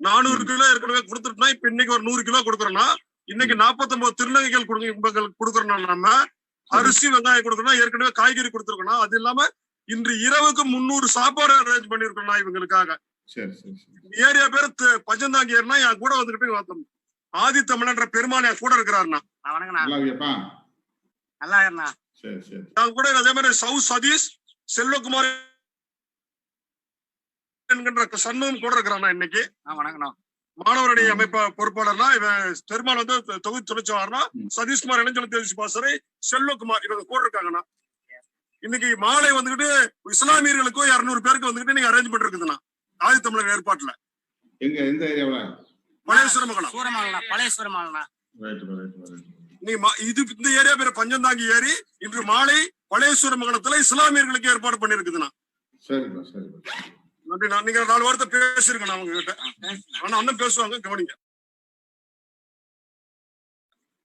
400 kilo ஏற்கனவே கொடுத்துட்டோம்னா இப்ப இன்னைக்கு ஒரு 100 கிலோ கொடுக்குறோம்னா இன்னைக்கு 49 திருநங்கைகள் கொடுக்குறோம். நம்ம அரிசி வெங்காயம் கொடுக்கணும், ஏற்கனவே காய்கறி கொடுத்துருக்கணும். அது இல்லாம இன்று இரவுக்கு 300 சாப்பாடு அரேஞ்ச் பண்ணிருக்கோம் இவங்களுக்காக. ஏரியா பேரு பஞ்சந்தாங்கி ஏறினா என் கூட வந்துகிட்டு ஆதி தமிழன்ற பெருமாள் என் கூட இருக்கிறாருண்ணா. கூட அதே மாதிரி சவு சதீஷ் செல்வகுமார் என்கின்ற சண்முகம் கூட இருக்கிறான். இன்னைக்கு மாணவருடைய அமைப்பு பொறுப்பாளர்னா இவன் பெருமாள் வந்து தொகுதி துணைச்சவார்னா சதீஷ்குமார் இளைஞர் தேசிய பாசறை செல்வகுமார் இவங்க கூட இருக்காங்கண்ணா. இன்னைக்கு மாலை வந்துகிட்டு இஸ்லாமியர்களுக்கும் 200 பேருக்கு வந்துகிட்டு நீங்க அரேஞ்ச்மெண்ட் இருக்குதுண்ணா ஆதி தமிழர் ஏற்பாட்டுல. இந்த ஏரியா பேர் பஞ்சந்தாங்கி ஏரி இன்று மாலை பழையசுரமங்கலத்துல இஸ்லாமியர்களுக்கு ஏற்பாடு பண்ணிருக்குதுண்ணா. நன்றி. நீங்க 4 வாரத்தை பேசிருக்கேன் அவங்க கிட்ட. ஆனா அண்ணன் பேசுவாங்க, கவனிங்க.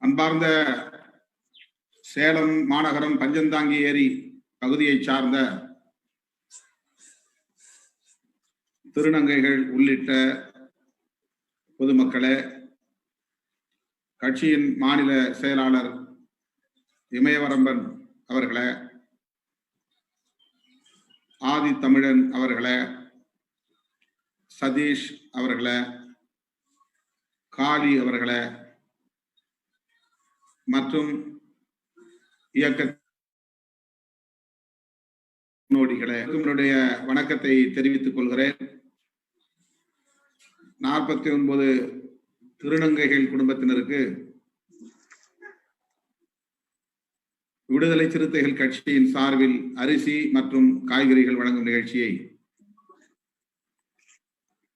அன்பார்ந்த சேலம் மாநகரம் பஞ்சந்தாங்கி ஏரி பகுதியை சார்ந்த திருநங்கைகள் உள்ளிட்ட பொதுமக்களே, கட்சியின் மாநில செயலாளர் இமயவரம்பன் அவர்களே, ஆதி தமிழன் அவர்களே, சதீஷ் அவர்களே, காளி அவர்களே மற்றும் இயக்க முன்னோடிகளே, உங்களுடைய வணக்கத்தை தெரிவித்துக் கொள்கிறேன். 49 திருநங்கைகள் குடும்பத்தினருக்கு விடுதலை சிறுத்தைகள் கட்சியின் சார்பில் அரிசி மற்றும் காய்கறிகள் வழங்கும் நிகழ்ச்சியை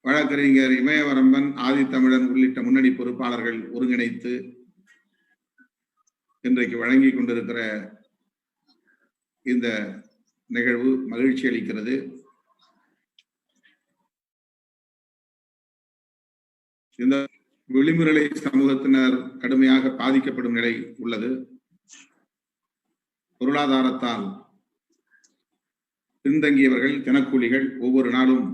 வழக்கறிஞர் இமயவரம்பன், ஆதித்தமிழன் உள்ளிட்ட முன்னணி பொறுப்பாளர்கள் ஒருங்கிணைத்து இன்றைக்கு வழங்கி கொண்டிருக்கிற இந்த நிகழ்வு மகிழ்ச்சி அளிக்கிறது. இந்த விளிம்புநிலை சமூகத்தினர் கடுமையாக பாதிக்கப்படும் நிலை உள்ளது. பொருளாதாரத்தால் பின்தங்கியவர்கள், தினக்கூலிகள் ஒவ்வொரு நாளும்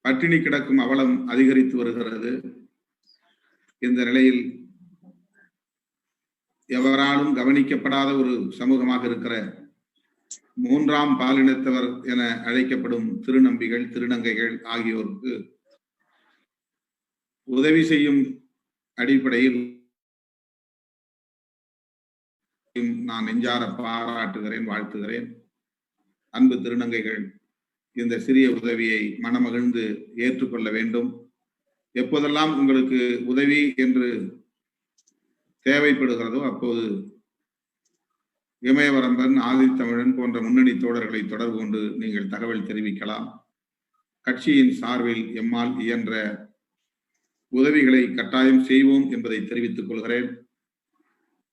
பட்டினி கிடக்கும் அவலம் அதிகரித்து வருகிறது. இந்த நிலையில் எவராலும் கவனிக்கப்படாத ஒரு சமூகமாக இருக்கிற 3ஆம் பாலினத்தவர் என அழைக்கப்படும் திருநம்பிகள், திருநங்கைகள் ஆகியோருக்கு உதவி செய்யும் அடிப்படையில் நான் நெஞ்சார பாராட்டுகிறேன், வாழ்த்துகிறேன். அன்பு திருநங்கைகள் இந்த சிறிய உதவியை மனமகிழ்ந்து ஏற்றுக்கொள்ள வேண்டும். எப்போதெல்லாம் உங்களுக்கு உதவி என்று தேவைப்படுகிறதோ அப்போது இமயவரம்பன், ஆதித்தமிழன் போன்ற முன்னணி தோழர்களை தொடர்பு கொண்டு நீங்கள் தகவல் தெரிவிக்கலாம். கட்சியின் சார்பில் எம்மால் இயன்ற உதவிகளை கட்டாயம் செய்வோம் என்பதை தெரிவித்துக் கொள்கிறேன்.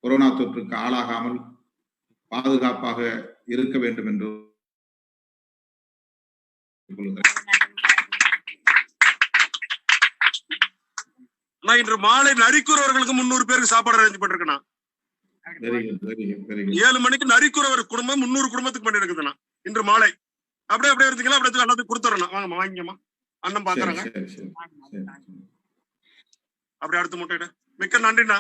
கொரோனா தொற்றுக்கு ஆளாகாமல் பாதுகாப்பாக இருக்க வேண்டும் என்று இன்று மாலை நரிக்குறவர்களுக்கு 300 பேருக்கு சாப்பாடு அரேஞ்ச் பண்ணிருக்கேன். 7 மணிக்கு நரிக்குறவர் குடும்பம் 300 குடும்பத்துக்கு பண்ணிருக்குதுண்ணா. இன்று மாலை அப்படியே இருந்தீங்களா? அப்படியே எல்லாத்துக்கும் கொடுத்துறேன். வாங்கம்மா, வாங்கிக்கம்மா, அண்ணன் பாக்குறாங்க. அப்படி அடுத்த முட்டையிட மிக்க நன்றிண்ணா.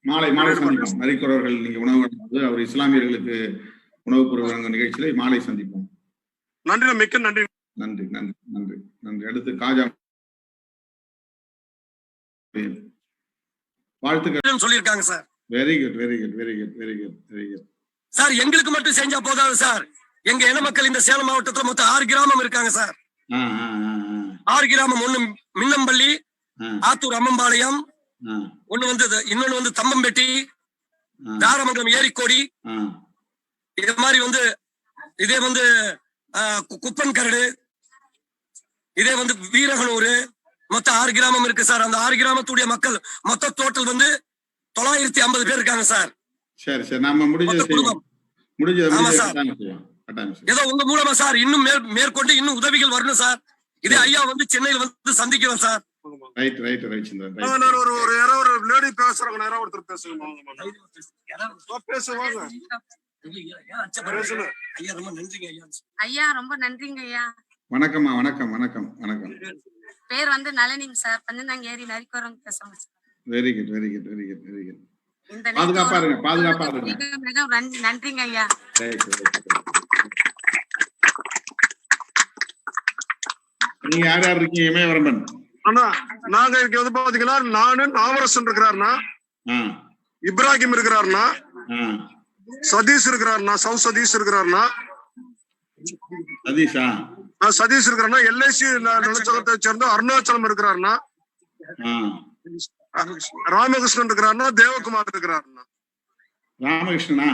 மாலை சந்திப்போம். நரிக்குறவர்கள் நீங்க உணவு அவர் இஸ்லாமியர்களுக்கு உணவு பொருள் வழங்கும் நிகழ்ச்சியில மாலை சந்திப்போம். நன்றி, மிக்க நன்றி. நன்றி நன்றி நன்றி நன்றி. அடுத்து காஜா வாழ்த்துக்கள் சொல்லியிருக்காங்க sir. Very good very good very good very good very good sir. எங்களுக்கு மட்டும் செஞ்சா போதாது சார். எங்க இன மக்கள் இந்த சேலம் மாவட்டத்துல மொத்தம் 6 கிராமம் இருக்காங்க சார். 6 கிராமம். ஒண்ணு மின்னம்பள்ளி, ஆத்தூர் அம்மம்பாளையம், இன்னொன்னு வந்து தம்பம்பெட்டி, தாரமங்கலம், ஏரிக்கோடி, இது மாதிரி இதே குப்பன் கரடு, இதே வீரகனூர், மொத்தம் 6 கிராமம் இருக்கு சார். அந்த 6 கிராமத்துடைய மக்கள் மொத்த டோட்டல் 950 பேர் இருக்காங்க சார். சரி சரி, நாம முடிஞ்சது. ஆமா சார். ஏதோ உங்க மூலமா சார் இன்னும் மேற்கொண்டு இன்னும் உதவிகள் வரணும் சார். இதே ஐயா சென்னையில் சந்திக்கிறோம் சார். Right right right. ஒரு லேடி பேசுறாங்க, யாராவது ஒருத்தர் பேசுங்க. ஐயா ரொம்ப நன்றிங்க ஐயா. வணக்கம்மா, வணக்கம் வணக்கம் வணக்கம். பேர் வந்து நளினிங்க சார். பஞ்சந்தாங்க ஏரி நரிக்குறவங்க பேசுறோம் sir. Very good very good very good very good. இந்த பாதுகாப்பா இருங்க, பாதுகாப்பா இருங்க. மிக நன்றிங்க ஐயா. நீங்க யார் யார் இருக்கீங்க? இமயவரம்பன் அண்ணா நாங்க இங்க வந்து பாத்தீங்கன்னா நானு நாவரசன் இருக்கிறாருண்ணா, இப்ராஹிம் இருக்கிறாருண்ணா, சதீஷ் இருக்கிறாருண்ணா, சதீஷ் இருக்கிறாருண்ணா, சதீஷா சதீஷ் இருக்கிறாருண்ணா, எல்ஐசி நிலச்சகத்தை சேர்ந்த அருணாச்சலம் இருக்கிறாருண்ணா, ராமகிருஷ்ணன் இருக்கிறாருண்ணா, தேவகுமார் இருக்கிறாருண்ணா. ராமகிருஷ்ணனா?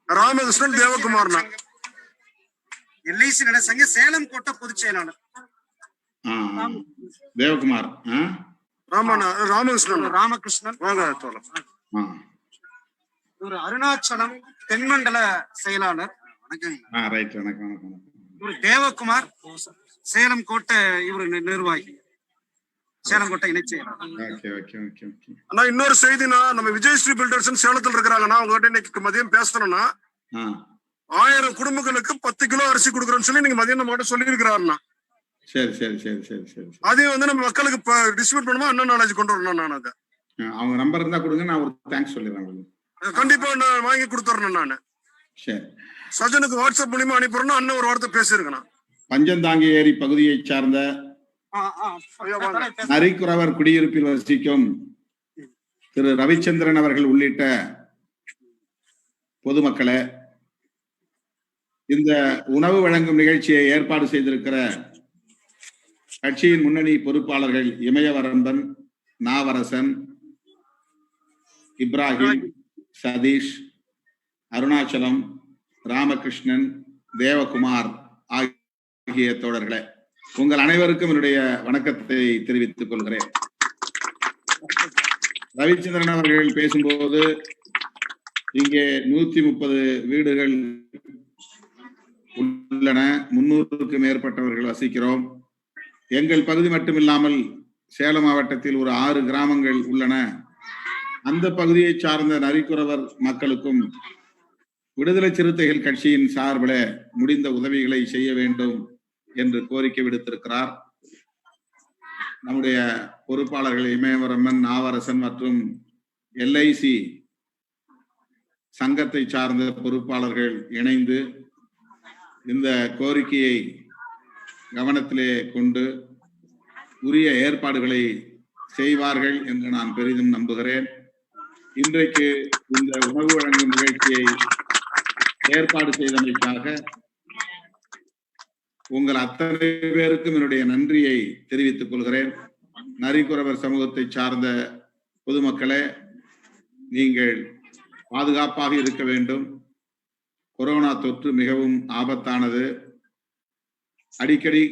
ராமகிருஷ்ணன் தேவகுமார்ண்ணா. எல்ஐசி நலசங்க சேலம் கோட்ட பொதுச் செயலாளர் தேவகுமார். ராமகிருஷ்ணன் ராமகிருஷ்ணன் ஒரு அருணாச்சலம் தென்மண்டல செயலாளர். ஒரு தேவகுமார் சேலம் கோட்டை இவரு நிர்வாகி, சேலம் கோட்டை இணைச் செயலாளர். ஆனா இன்னொரு செய்தினா, நம்ம விஜயஸ்ரீ பில்டர்ஸ் சேலத்துல இருக்கிறாங்கன்னா, அவங்ககிட்ட இன்னைக்கு மதியம் பேசணும்னா 1000 குடும்பங்களுக்கு 10 கிலோ அரிசி கொடுக்குறோம்னு சொல்லி நீங்க மதியம் நம்ம சொல்லி இருக்கிறாருண்ணா. சரி சரி சரி சரி சரி. அதையும் வந்து நம்ம மக்களுக்கு டிஸ்ட்ரிபியூட் பண்ணுமா, என்ன நாலேஜ் கொண்டு வரணும். நான் அதை அவங்க நம்பர் இருந்தா கொடுங்க, நான் ஒரு தேங்க்ஸ் சொல்லிடுறேன். கண்டிப்பா நான் வாங்கி கொடுத்துறேன். நானு சரி சஜனுக்கு வாட்ஸ்அப் மூலியமா அனுப்பிடுறேன். அண்ணன் ஒரு வார்த்தை பேசியிருக்கேன். பஞ்சந்தாங்கி ஏரி பகுதியை சார்ந்த நரிக்குறவர் குடியிருப்பில் வசிக்கும் திரு ரவிச்சந்திரன் அவர்கள் உள்ளிட்ட பொதுமக்களே, இந்த உணவு வழங்கும் நிகழ்ச்சியை ஏற்பாடு செய்திருக்கிற கட்சியின் முன்னணி பொறுப்பாளர்கள் இமயவரம்பன், நாவரசன், இப்ராஹிம், சதீஷ், அருணாச்சலம், ராமகிருஷ்ணன், தேவகுமார் ஆகிய தோழர்களே, உங்கள் அனைவருக்கும் என்னுடைய வணக்கத்தை தெரிவித்துக் கொள்கிறேன். ரவிச்சந்திரன் அவர்கள் பேசும்போது இங்கே 130 வீடுகள் உள்ளன, 300க்கும் மேற்பட்டவர்கள் வசிக்கிறோம். எங்கள் பகுதி மட்டுமில்லாமல் சேலம் மாவட்டத்தில் ஒரு 6 கிராமங்கள் உள்ளன. அந்த பகுதியை சார்ந்த நரிக்குறவர் மக்களுக்கும் விடுதலை சிறுத்தைகள் கட்சியின் சார்பில் முடிந்த உதவிகளை செய்ய வேண்டும் என்று கோரிக்கை விடுத்திருக்கிறார். நம்முடைய பொறுப்பாளர்கள் இமயவரம்பன், நாவரசன் மற்றும் எல்ஐசி சங்கத்தை சார்ந்த பொறுப்பாளர்கள் இணைந்து இந்த கோரிக்கையை கவனத்திலே கொண்டு உரிய ஏற்பாடுகளை செய்வார்கள் என்று நான் பெரிதும் நம்புகிறேன். இன்றைக்கு இந்த உணவு வழங்கும் நிகழ்ச்சியை ஏற்பாடு செய்தமைக்காக உங்கள் அத்தனை பேருக்கும் என்னுடைய நன்றியை தெரிவித்துக் கொள்கிறேன். நரிக்குறவர் சமூகத்தை சார்ந்த பொதுமக்களே, நீங்கள் பாதுகாப்பாக இருக்க வேண்டும். கொரோனா தொற்று மிகவும் ஆபத்தானது. அடிக்கடி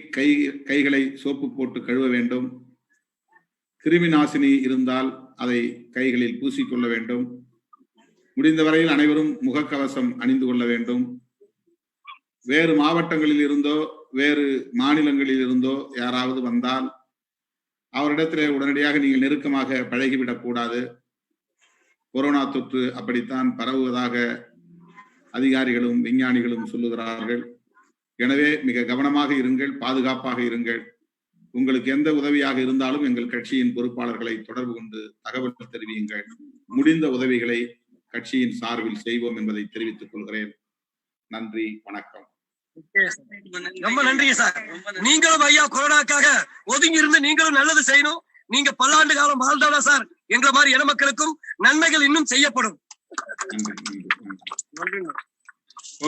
கைகளை சோப்பு போட்டு கழுவ வேண்டும். கிருமி நாசினி இருந்தால் அதை கைகளில் பூசிக்கொள்ள வேண்டும். முடிந்த வரையில் அனைவரும் முகக்கவசம் அணிந்து கொள்ள வேண்டும். வேறு மாவட்டங்களில் இருந்தோ வேறு மாநிலங்களில் இருந்தோ யாராவது வந்தால் அவரிடத்திலே உடனடியாக நீங்கள் நெருக்கமாக பழகிவிடக் கூடாது. கொரோனா தொற்று அப்படித்தான் பரவுவதாக அதிகாரிகளும் விஞ்ஞானிகளும் சொல்லுகிறார்கள். எனவே மிக கவனமாக இருங்கள், பாதுகாப்பாக இருங்கள். உங்களுக்கு எந்த உதவியாக இருந்தாலும் எங்கள் கட்சியின் பொறுப்பாளர்களை தொடர்பு கொண்டு தகவல் தெரிவியுங்கள். முடிந்த உதவிகளை கட்சியின் சார்பில் செய்வோம் என்பதை தெரிவித்துக் கொள்கிறேன். நன்றி, வணக்கம். ரொம்ப நன்றிங்க சார். நீங்களும் ஐயா கொரோனாக்காக ஒதுங்கி இருந்து நீங்களும் நல்லது செய்யணும். நீங்க பல்லாண்டு காலம் வாழ்ந்தாலும் சார் எங்களை மாதிரி இன மக்களுக்கும் நன்மைகள் இன்னும் செய்யப்படும்.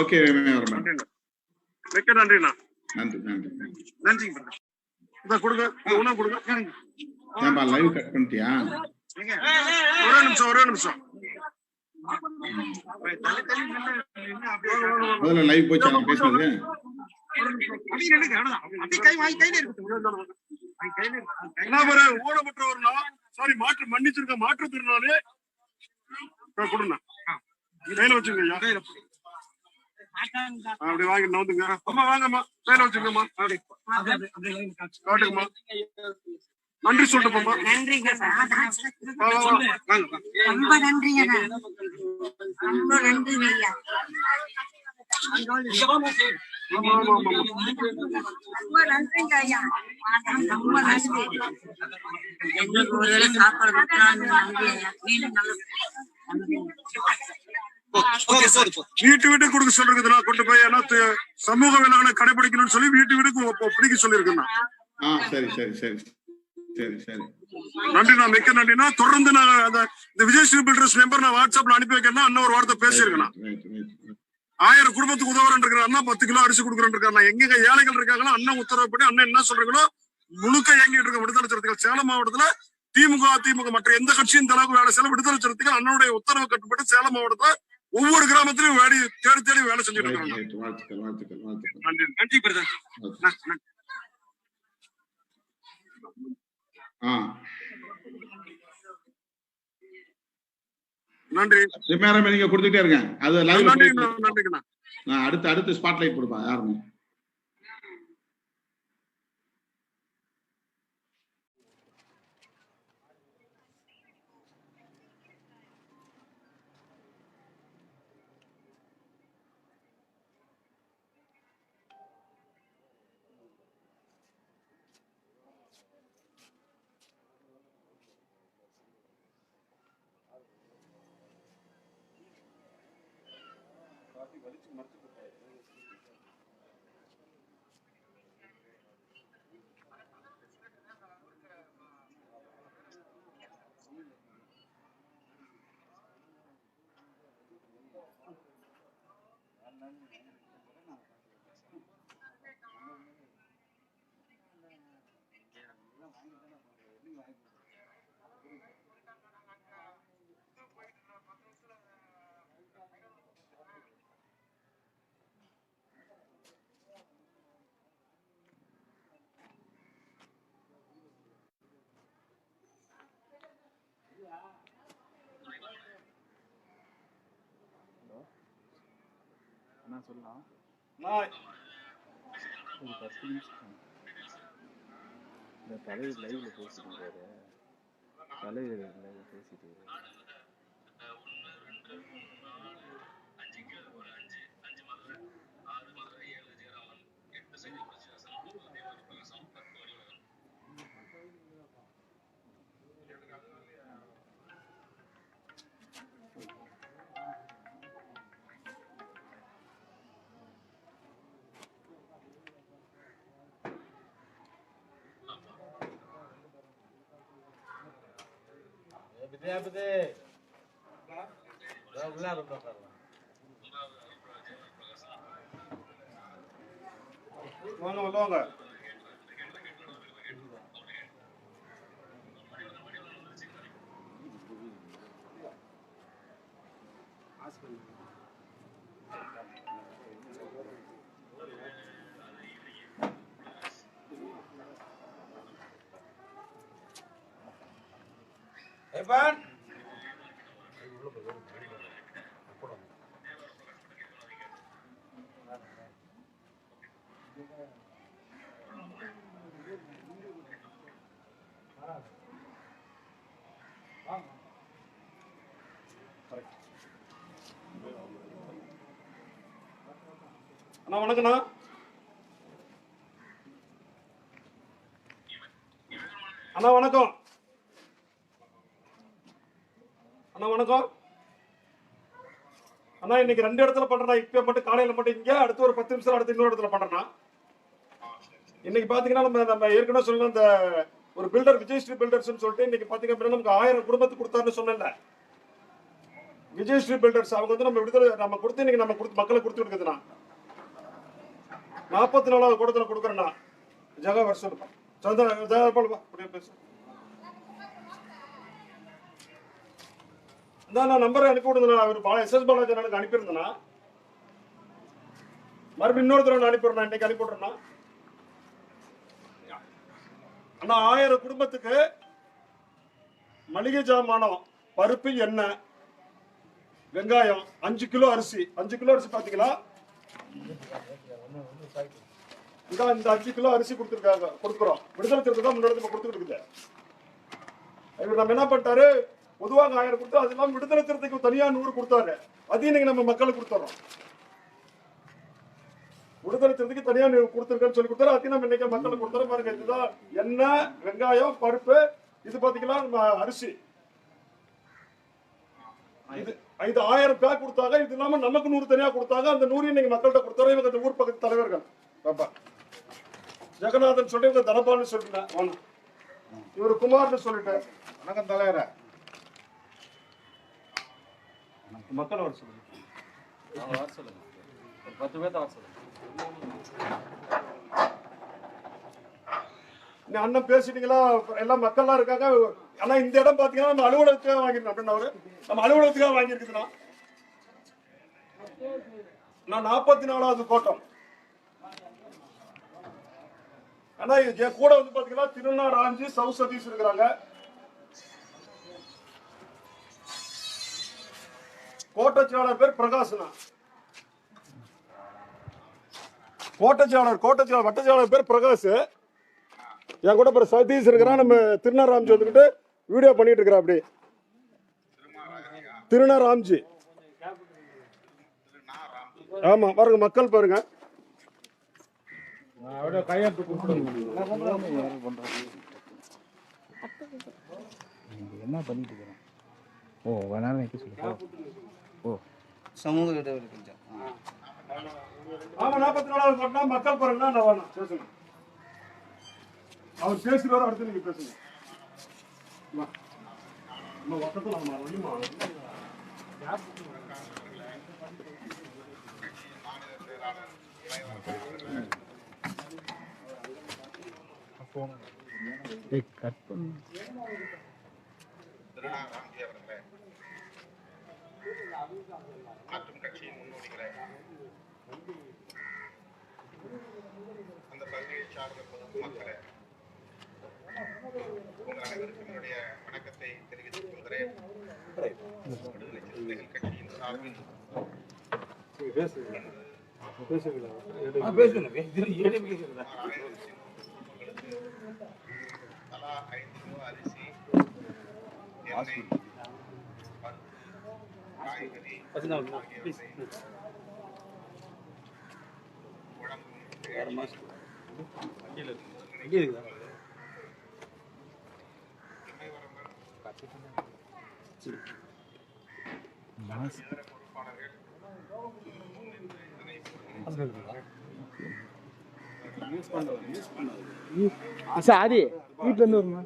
ஓகே, மிக்க நன்றிண்ணா. நன்றி நன்றி நன்றி. கொடுங்க, உணவு கொடுங்க. ஏன்பா லைவ் கட் பண்ணிட்டியா? ஒரே நிமிஷம். முதல்ல லைவ் போச்சு அவங்க பேசுறது. ஊனமுற்றவர்னா சாரி மன்னிச்சிருக்க மாற்றுத்திறனாலே கொடுங்க, கையில வச்சுங்க. அப்படி வாங்கி நவுந்துங்க. அம்மா வாங்கம்மா, கையில வச்சுங்கம்மா. காட்டுங்கம்மா. நன்றி சொல்லிட்டு போமா. நன்றிங்க சார். ரொம்ப நன்றிங்க. ரொம்ப நன்றிங்க ஐயா. ஆமா ஆமா ஆமா ரொம்ப நன்றிங்க ஐயா, ரொம்ப நன்றி. எங்களுக்கு ஒரு வேளை சாப்பாடு கொடுத்தா நன்றி ஐயா, மீண்டும் நல்ல நன்றி. வீட்டு வீட்டுக்கு கொடுக்க சொல்லிருக்குதுண்ணா. கொண்டு போய் ஏன்னா சமூக விலகலை கடைபிடிக்கணும்னு சொல்லி வீட்டு வீட்டுக்கு பிடிக்க சொல்லியிருக்குண்ணா. சரி சரி சரி சரி சரி நன்றிண்ணா, மிக்க நன்றிண்ணா. தொடர்ந்து நான் அந்த விஜயஸ்ரீ பில்டர்ஸ் நம்பர் நான் வாட்ஸ்அப்ல அனுப்பி வைக்கிறேன்னா அண்ணன் ஒரு வார்த்தை பேசியிருக்கேன். 1000 குடும்பத்துக்கு உதவுறேன் இருக்கிற அண்ணா 10 கிலோ அரிசி கொடுக்குறேன் இருக்காரு. எங்க ஏழைகள் இருக்காங்களோ அண்ணன் உத்தரவுப்படி அண்ணன் என்ன சொல்றீங்களோ முழுக்க இயங்கிட்டு இருக்க விடுதலை சிறுத்தைகள் சேலம் மாவட்டத்துல திமுக அதிமுக மற்ற எந்த கட்சியும் தலைவர் வேலை செய்யல. விடுதலை சிறுத்தைகள் அண்ணனுடைய உத்தரவு கட்டுப்பட்டு சேலம் மாவட்டத்துல ஒவ்வொரு கிராமத்திலும் தேடி தேடி வேலை செஞ்சுட்டு இருக்காங்க. நன்றி நன்றி. நீங்க கொடுத்துட்டே இருங்க. அது நன்றிங்கண்ணா. அடுத்து ஸ்பாட்லைட் கொடுப்பா யாருன்னு. சொல்லலாம் ஒரு 10 நிமிஷம் இந்த தலைவர் லைவ்ல பேசிட்டு தலைவர் லைவ்ல பேசிட்டு வாங்க. அண்ணா வணக்கண்ணா. அண்ணா வணக்கம். அண்ணா வணக்கம். அண்ணா இன்னைக்கு 2 இடத்துல பண்றேன். இப்ப மட்டும் காலையில மட்டும் இங்க, அடுத்து ஒரு 10 நிமிஷம் அடுத்து இன்னொரு இடத்துல பண்றேன். இன்னைக்கு பாத்தீங்கன்னா நம்ம ஏற்கனவே சொல்லலாம், இந்த ஒரு பில்டர் விஜயஸ்ரீ பில்டர்ஸ் சொல்லிட்டு இன்னைக்கு பாத்தீங்க அப்படின்னா நமக்கு 1000 குடும்பத்துக்கு கொடுத்தாருன்னு சொன்னேன்ல. விஜயஸ்ரீ பில்டர்ஸ் அவங்க வந்து நம்ம விடுதலை நம்ம கொடுத்து இன்னைக்கு நம்ம மக்களை கொடுத்து இருக்குதுண்ணா. 44வது கூடத்துல கொடுக்குறேண்ணா. ஜகா வருஷம் நான் நம்பரை அனுப்பி விடுங்கண்ணா. அவர் SS பாலாஜி எனக்கு அனுப்பியிருந்தேண்ணா. மறுபடியும் இன்னொருத்தர் அனுப்பிடுறேன். இன்னைக்கு அனுப்பி விடுறேண்ணா. அண்ணா 1000 குடும்பத்துக்கு மளிகை ஜாமானம், பருப்பு, எண்ணெய், வெங்காயம், 5 கிலோ அரிசி. 5 கிலோ அரிசி பாத்தீங்களா? இந்த 5 கிலோ அரிசி கொடுக்குறோம். விடுதலை சிறுத்தை தான் முன்னாடி கொடுத்துட்டு இருக்குது. இவர் நம்ம என்ன பண்ணிட்டாரு, பொதுவாக 1000 கொடுத்தா அது இல்லாம விடுதலை சிறுத்தைக்கு தனியா 100 கொடுத்தாரு. அதையும் நீங்க நம்ம மக்களுக்கு கொடுத்துறோம். உடுதலை தனியா நீ கொடுத்துருக்கேன்னு சொல்லி கொடுத்தாரு. அதையும் நம்ம இன்னைக்கு மக்களுக்கு கொடுத்தாரு. பாருங்க, இதுதான் எண்ணெய், வெங்காயம், பருப்பு. இது பாத்தீங்கன்னா நம்ம அரிசி. இது 1000 பேக் கொடுத்தாங்க. இது இல்லாம நமக்கு 100 தனியா கொடுத்தாங்க. அந்த 100 இன்னைக்கு மக்கள்கிட்ட கொடுத்தாரு. இவங்க இந்த ஊர் பக்கத்து தலைவர்கள் பாப்பா ஜெகநாதன் சொல்லி இவங்க தனபான்னு சொல்லிட்டேன். இவரு குமார்னு சொல்லிட்டேன். வணக்கம் தலைவரே. மக்கள் வர சொல்லுங்க. வர சொல்லுங்க. 10 பேர்த்த வர சொல்லுங்க. அண்ணன் பேசிட்டீங்களா? எல்லாம் மக்கள்லாம் இருக்காங்க. ஆனா இந்த இடம் பாத்தீங்கன்னா நம்ம அலுவலகத்துக்காக வாங்கிருக்கோம் அப்படின்னு அவரு நம்ம அலுவலகத்துக்காக வாங்கியிருக்குதுன்னா நான் 44வது கோட்டம். ஆனா என் கூட வந்து பாத்தீங்கன்னா திருநாராஞ்சி சவு சதீஷ் இருக்கிறாங்க. கோட்டச்சாளர் பேர் பிரகாஷ்னா. வட்டச்சாளர் பேர் பிரகாஷ். என் கூட பேர் சதீஷ் இருக்கிறான். நம்ம திருநாராம்ஜி வந்துக்கிட்டு வீடியோ பண்ணிட்டு இருக்கிறா. அப்படி திருநாராம்ஜி. ஆமா பாருங்க, மக்கள் பாருங்க. என்ன பண்ணிட்டு இருக்கிறோம்? ஓ வேணாலும் வைக்க சொல்லு. ஓ சமூக இடைவெளி கொஞ்சம். ஆமா 44வது கோட்டம். மக்கள் பாருங்க. நான் வேணாம் பேசுங்க. அவர் பேசுறாரு. அடுத்து நீங்க பேசுங்க. கட் பண்ணு. மாற்றும் கட்சியின் முன்னோடிகளை அந்த பகுதியை சார்ந்த பொதுமக்களை உங்கள் அனைவருக்கும் என்னுடைய வணக்கத்தை தெரிவித்துக் கொள்கிறேன். விடுதலை சிறுத்தைகள் கட்சியின் சார்பில் தலா 5 கிலோ அரிசி, எண்ணெய், காய்கறி சாரி வீட்டுல இருந்து வருமா?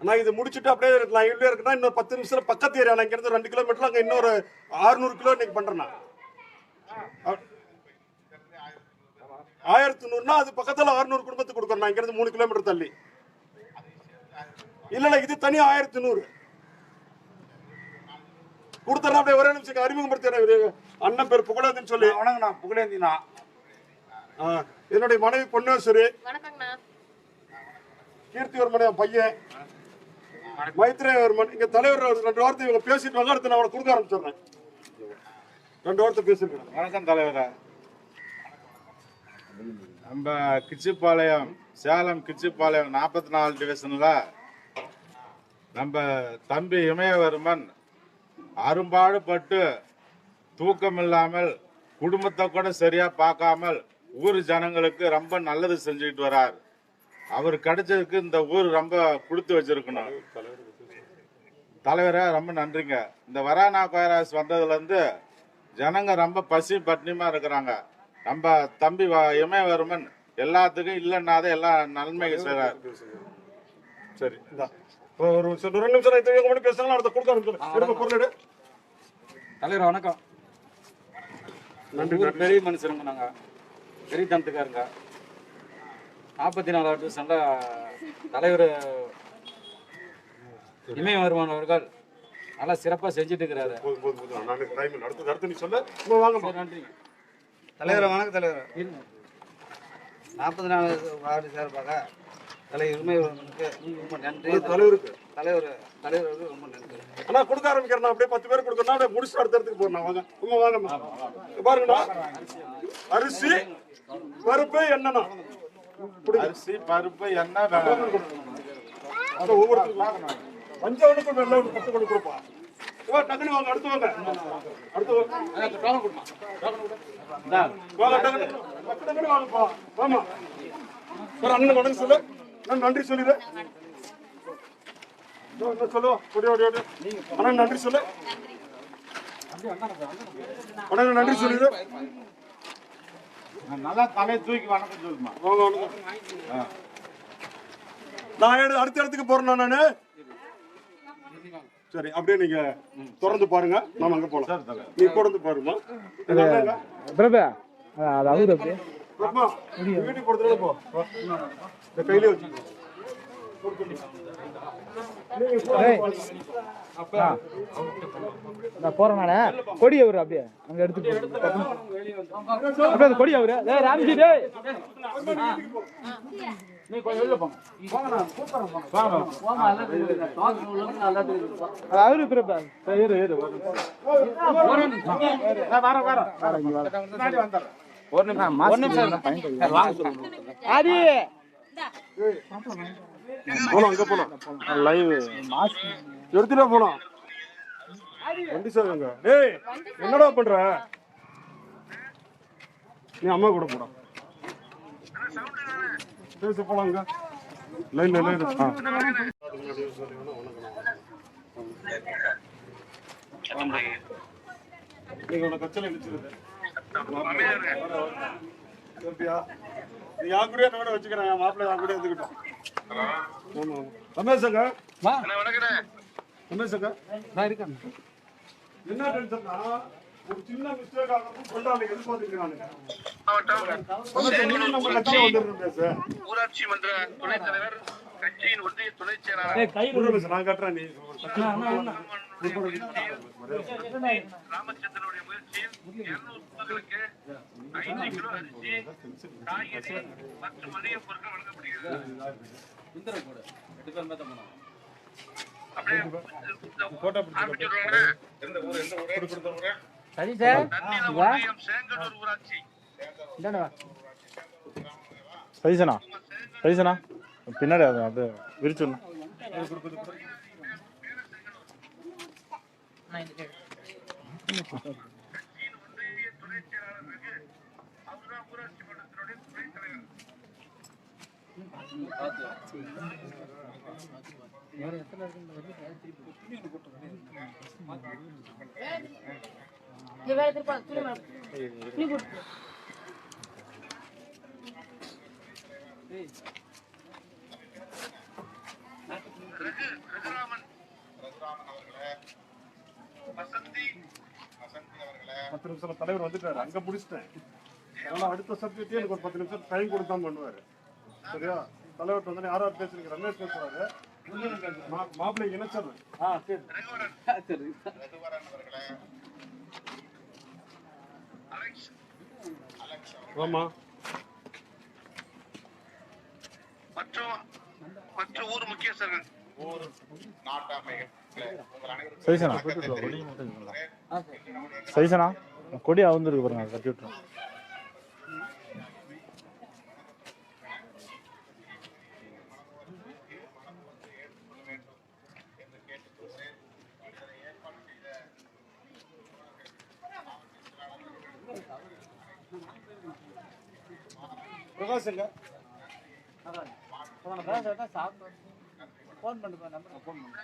ஆனா இது முடிச்சுட்டு அப்படியே நான் இவ்வளோ இருக்குன்னா இன்னொரு 10 நிமிஷத்துல பக்கத்து ஏரியா இங்க இருந்து 2 கிலோமீட்டர் அங்க இன்னொரு 600 கிலோ இன்னைக்கு பண்றேன். 1100னா அது பக்கத்துல 600 குடும்பத்துக்கு கொடுக்கணும். இங்க இருந்து 3 கிலோமீட்டர் தள்ளி. இல்ல இது தனியா 1100 கொடுத்தா அப்படியே ஒரே நிமிஷம் அறிமுகப்படுத்துறேன். அண்ணன் பேர் புகழேந்தின்னு சொல்லி. வணக்கண்ணா. புகழேந்தினா. என்னுடைய மனைவி பொன்னேஸ்வரி. கீர்த்திவர்மன் என் பையன். மைத்ரேவர்மன். இங்க தலைவர் 2 வார்த்தை இவங்க பேசிட்டு வாங்க. அடுத்து நான் அவனை கொடுக்க ஆரம்பிச்சிடுறேன். 2 வார்த்தை பேசிருக்கேன். வணக்கம் தலைவரே. நம்ம கிச்சிப்பாளையம், சேலம் கிச்சிப்பாளையம் 44 டிவிஷன்ல நம்ம தம்பி இமயவர்மன் அரும்பாடுபட்டு தூக்கம் இல்லாமல் குடும்பத்தை கூட சரியா பார்க்காமல் ஊர் ஜனங்களுக்கு ரொம்ப நல்லது செஞ்சுக்கிட்டு வரார். அவர் கிடைச்சதுக்கு இந்த ஊர் ரொம்ப கொடுத்து வச்சிருக்கணும். தலைவரே ரொம்ப நன்றிங்க. இந்த வரானா வைரஸ் வந்ததுல இருந்து ஜனங்க ரொம்ப பசி பட்டினிமா இருக்கிறாங்க. நம்ம தம்பி இமயவர்மன் எல்லாத்துக்கும் இல்லைன்னாத எல்லா நன்மைகள் செய்றார். சரி ஒரு 2 நிமிஷம் பேசலாம். அடுத்த கொடுக்க ஆரம்பிச்சிடுறேன். தலைவர் வணக்கம். நன்றி. பெரிய மனுஷருங்க. நாங்க பெரிய தனத்துக்காருங்க. 44வது டிவிஷன்ல தலைவர் இமயவர்மன் அவர்கள் நல்லா சிறப்பா செஞ்சுட்டு இருக்கிறாரு. நன்றி தலைவர் வணக்கம். தலைவர் 44 வார்டு சார்பாக ரொம்ப நன்றி தலைவருக்கு. தலைவருக்கு ரொம்ப நன்றி. ஆனா கொடுக்க ஆரம்பிக்கிறேன் அப்படியே 10 பேர் கொடுக்கணும் அப்படியே முடிச்சு அடுத்த இடத்துக்கு போறேன். வாங்க உங்க வாங்கம்மா பாருங்கண்ணா. அரிசி பருப்பு எண்ணெய்ண்ணா. அரிசி பருப்பு எண்ணெய் ஒவ்வொருத்தருக்கும் பஞ்சவனுக்கும் வெள்ளை 10 கொண்டு கொடுப்பா. டக்குனு வாங்க அடுத்து வாங்க டக்குனு வாங்கப்பா. ஆமா சார் அண்ணன் வணக்கம் சொல்லு. நான் நன்றி சொல்லிடு சொல்லு. அண்ணன் நன்றி சொல்லு. அண்ணன் நன்றி சொல்லிடு. நல்லா தலையை தூக்கி வணக்கம் சொல்லுமா. நான் அடுத்த இடத்துக்கு போறேன் நானு. சரி அப்படியே நீங்க தொடர்ந்து பாருங்க. நாம அங்க போலாம். நீ தொடர்ந்து பாருமா. வீட்டுக்கு கொடுத்துட்டு போ. இந்த கையிலே வச்சுக்கோ. போறேன் கொடி அவரு அப்படியே அங்க எடுத்துட்டு கொடி அவரு ராம்ஜி நீ கொஞ்சம் வெளில போங்க. அவரு பிறப்பா ஒரு நிமிஷம் ஆதி போனோம் அங்க போனோம். லைவ் எடுத்துட்டா போனோம். வண்டி சாருங்க. ஏய் என்னடா பண்ற நீ? அம்மா கூட போடா. பேச போலாங்க. லைன் நீங்க உன கச்சல நிச்சுது. நீ யா கூட என்னோட வச்சுக்கிறேன். என் மாப்பிள்ளை யா கூட எடுத்துக்கிட்டோம். ஆமா ரமேஷங்க ரமேஷங்க நான் இருக்கேன். என்ன டென்ஷன்னா ஒரு சின்ன மிஸ்டேக் ஆகும் கொண்டாடி எதிர்பார்த்துக்கிறானுங்க. ஊராட்சி மன்ற துணைத் தலைவர் கட்சியின் ஒன்றிய துணை செயலாளர் நான் கட்டுறேன். நீ ராமச்சந்திரனுடைய முயற்சியில் 200 குடும்பங்களுக்கு 5 கிலோ அரிசி, காய்கறி மற்றும் மளிகை பொருட்கள் வழங்கப்படுகிறது. சேங்கனூர் ஊராட்சி சைசனா பின்னாடி அது விரிச்சுடணும். ஊராட்சி மன்றத்தினுடைய துணைத் தலைவர் ரகுராமன் அவர்களே, வசந்தி அவர்களே. 10 நிமிஷம் தலைவர் வந்துட்டாரு. அங்க முடிச்சிட்டேன். அதனால அடுத்த சப்ஜெக்டே எனக்கு ஒரு 10 நிமிஷம் டைம் கொடுத்தா பண்ணுவாரு. சரியா? தலைவர் வந்து யாராவது பேசுறீங்க. ரமேஷ் பேசுறாரு. மாப்பிள்ளை இணைச்சிடுறேன். ஆமா மற்ற ஊர் முக்கியஸ்தர்கள் சைசனா கொடி அவுந்துருக்கு பாருங்க. கட்டி விட்டுரும். பிரகாஷங்க போன் பண்ணுப்பா. நம்பர் போன் பண்ணு.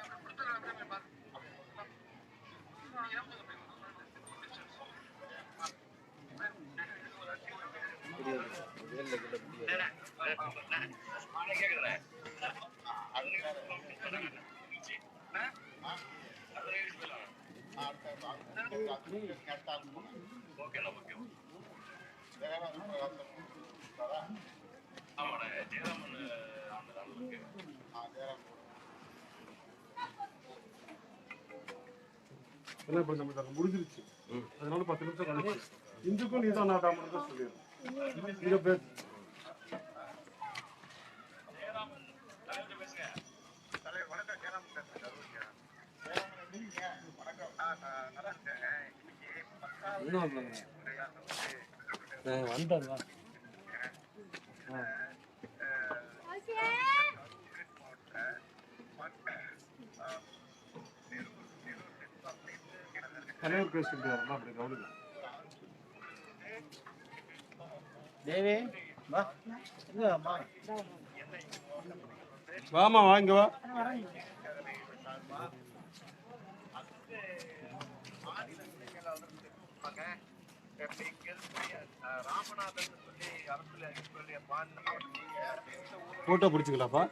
முடிஞ்சிருச்சு. அதனால 10 நிமிஷம் கழிச்சு இந்துக்கும் நீதான் நாட்டாம சொல்லிடுறேன். வந்தா தலைவர் பேசிட்டு அப்படி கவனிங்க. தேவி வா வாமா வாங்க வா. போட்டோ பிடிச்சிக்கலாப்பா.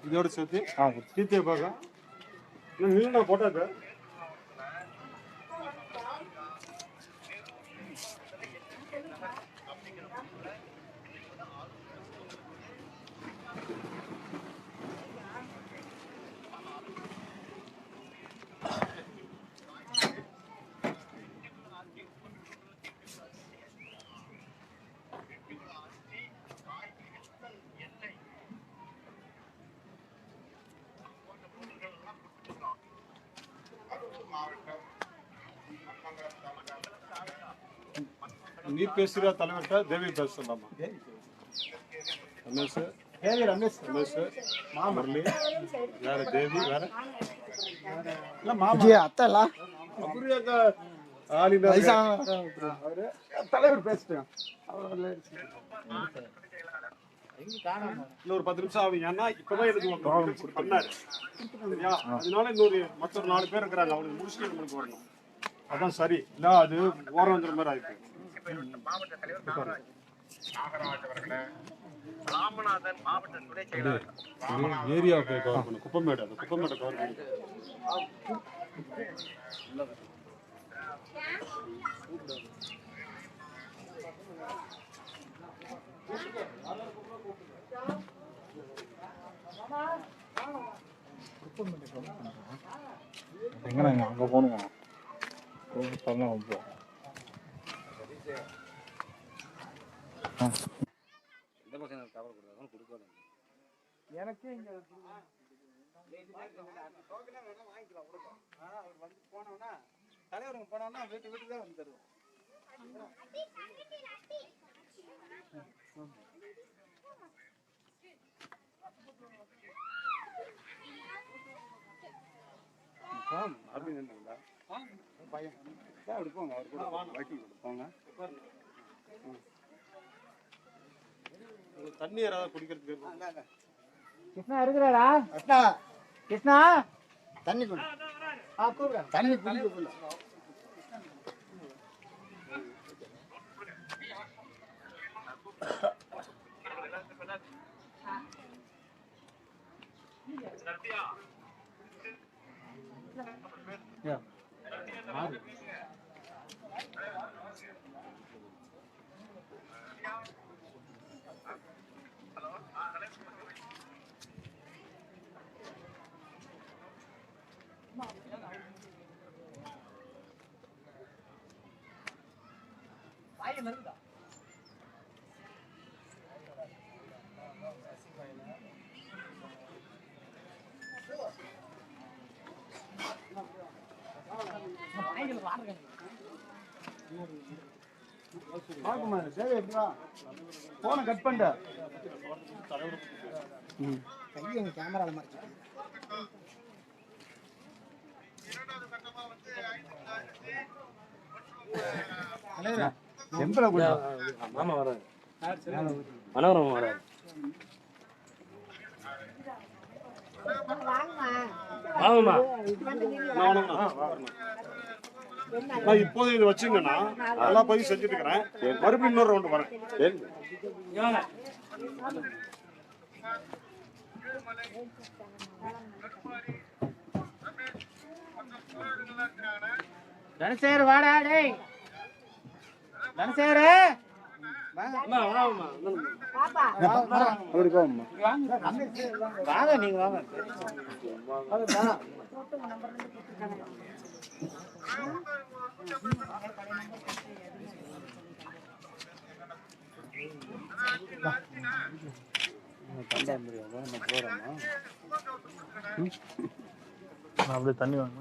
இதோட சேர்த்து தீர்த்தியை பார்க்க நீங்க போட்டோக்கு நீ பேசுகிற தலைவர்கிட்ட தேவி பேச சொல்லாமா? ரமேஷ் முரளி வேற தேவி வேற தலைவர் பேசிட்டேன். இன்னொரு 10 நிமிஷம் ஆகும். ஏன்னா இப்பதான் எனக்கு பண்ணாரு சரியா? அதனால இன்னொரு மற்ற 4 பேர் இருக்கிறாங்க. அவனுக்கு முடிச்சுட்டு நம்மளுக்கு வரணும். அதான் சரி. இல்ல அது ஓரம் வந்துற மாதிரி ஆயிருக்கு. ராமநாதன் மாவட்ட துணை செயலாளர் ஏரியா கவர் பண்ணு. குப்பமேடு அது குப்பமேடு கவர் பண்ணு. எங்க அங்க போகணுமா? எனக்கு இங்க போனோம்னா தலைவருங்க போனோம்னா வீட்டுக்கு தான் வந்து தருவோம். பையன் அப்படி போங்க. அவர் கூட வைக்கிங் போங்க. தண்ணி யாராவது குடிக்கிறதுக்கு கிருஷ்ணா இருக்கிறாரா? கிருஷ்ணா தண்ணி கொடு. தண்ணி குடிக்க போன கட் பண்ண கேமரால மாறிச்சு. மாமா வராது, மனோரமா வராது. நான் இப்போது இது வச்சுங்கன்னா எல்லா பதிவு செஞ்சுட்டு இருக்கிறேன். மறுபடியும் இன்னொரு ரவுண்டு வரேன். தனசேர் வாடா டேய். தனசேர் வாங்க, நீங்க வாங்க. அப்படியே தண்ணி வாங்க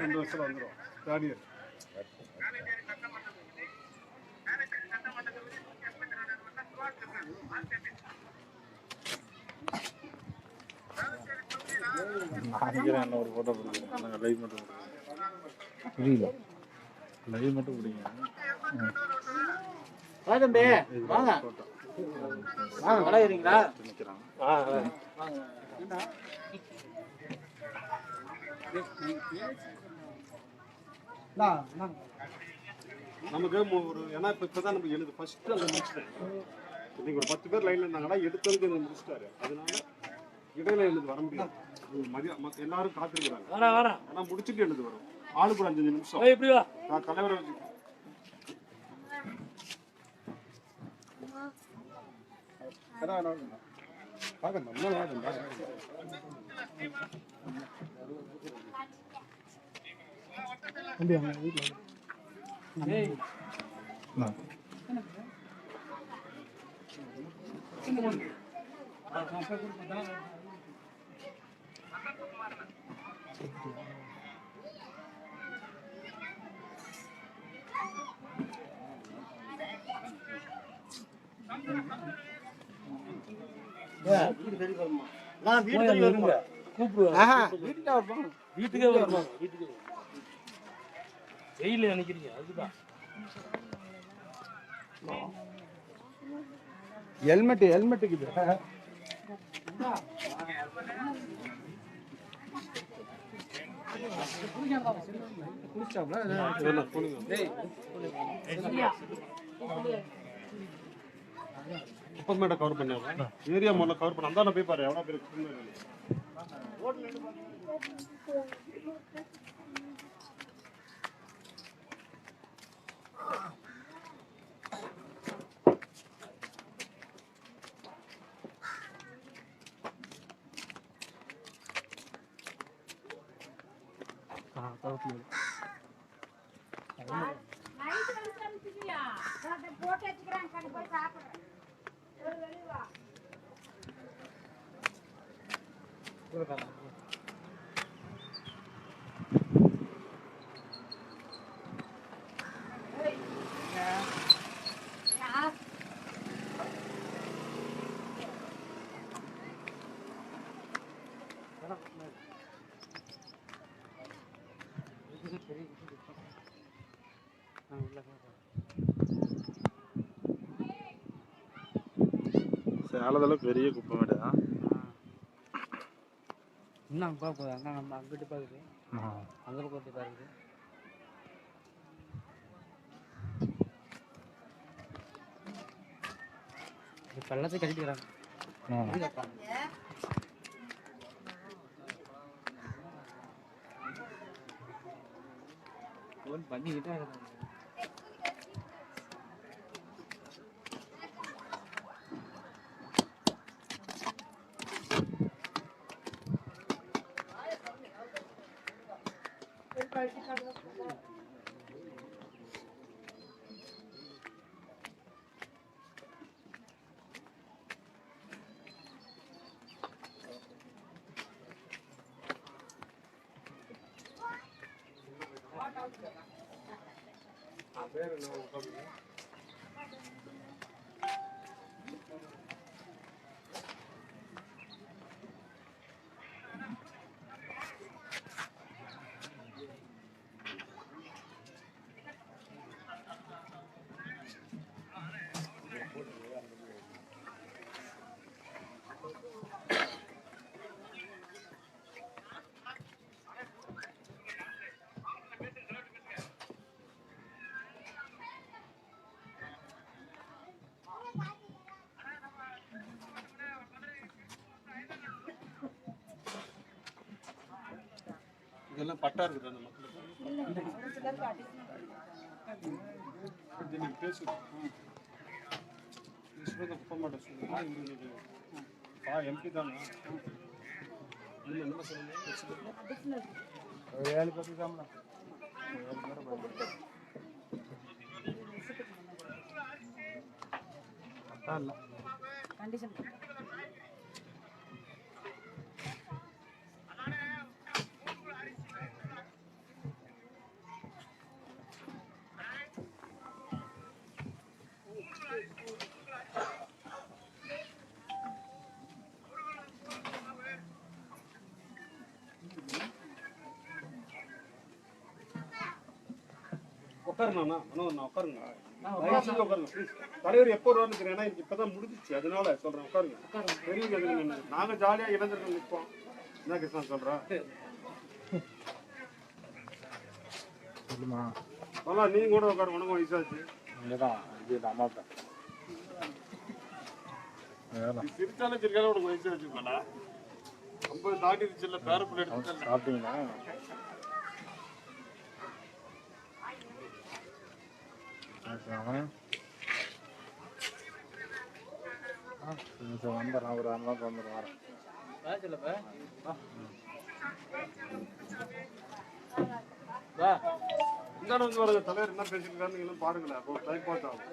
ரெண்டு வருஷம் வந்துடும் தேர்ட் இயர். என்ன ஒரு போட்டோ பிடிக்கிறேன் நாங்கள் லைவ் மட்டும் புரியல லைவ் மட்டும் பிடிங்க தம்பி வாங்க வாங்க விளையாடுறீங்களா நமக்கு ஒரு ஏன்னா இப்பதான் நம்ம எழுது ஃபர்ஸ்ட் அந்த முடிச்சிட்டேன். இன்னைக்கு ஒரு 10 பேர் லைன்ல இருந்தாங்கன்னா எடுத்ததுக்கு முடிச்சிட்டாரு. அதனால இடையில எழுது வர முடியாது. மதியம் எல்லாரும் காத்திருக்கிறாங்க. ஆனா முடிச்சுட்டு எழுது வரும். ஆளுக்கு ஒரு 5 நிமிஷம். நான் தலைவரை வச்சு வீட்டுக்கே வருவாங்க வீட்டுக்கு வெயில நினைக்கிறீங்க அதுதான் ஹெல்மெட்டுக்கு மேடம் கவர் பண்ண ஏரியா முதல்ல கவர் பண்ண அந்த போய் பாரு எவ்வளவு பேர் சேலத்தில் பெரிய குப்பை மேடு தான் இன்னும் போகுது அங்கே நம்ம அங்கிட்டு பார்க்குது அங்கே போட்டு பார்க்குது இப்போ எல்லாத்தையும் கட்டிக்கிறாங்க ஃபோன் பண்ணிக்கிட்டே இருக்காங்க இதெல்லாம் பட்டா இருக்குது அந்த மக்களுக்கு பேசுது குப்பை மாட்ட சொல்லுங்க எம்பி தானே ஏழு பேருக்கு தான் கண்டிஷன் உட்காருங்கண்ணா அண்ணா உட்காருங்க உட்காருங்க ப்ளீஸ். தலைவர் எப்போ வருவான்னு தெரியும். ஏன்னா இப்பதான் முடிஞ்சிச்சு, அதனால சொல்றேன் உட்காருங்க. பெரியவங்க எதுக்கு நாங்க ஜாலியா இளைஞர்கள் நிற்போம். என்ன கிருஷ்ணா சொல்றேன் சொல்லுமா அதெல்லாம் நீங்க கூட உட்காருங்க, உனக்கும் வயசாச்சு. இங்கதான் இது அம்மாப்பா சிரிச்சாலும் சிரிக்காலும் உனக்கு வயசாச்சு. 50 தாண்டிடுச்சு இல்ல, பேரப்பிள்ளை எடுத்து சாப்பிட்டீங்களா? வந்துடுறேன், ஒரு 2 நாள் வந்துடுறேன். இந்தாண்ட வந்து பாருங்க, தலைவர் என்ன பேசிருக்காருன்னு எல்லாம் பாருங்களேன். அப்போ டைம் பாஸ் ஆகும்.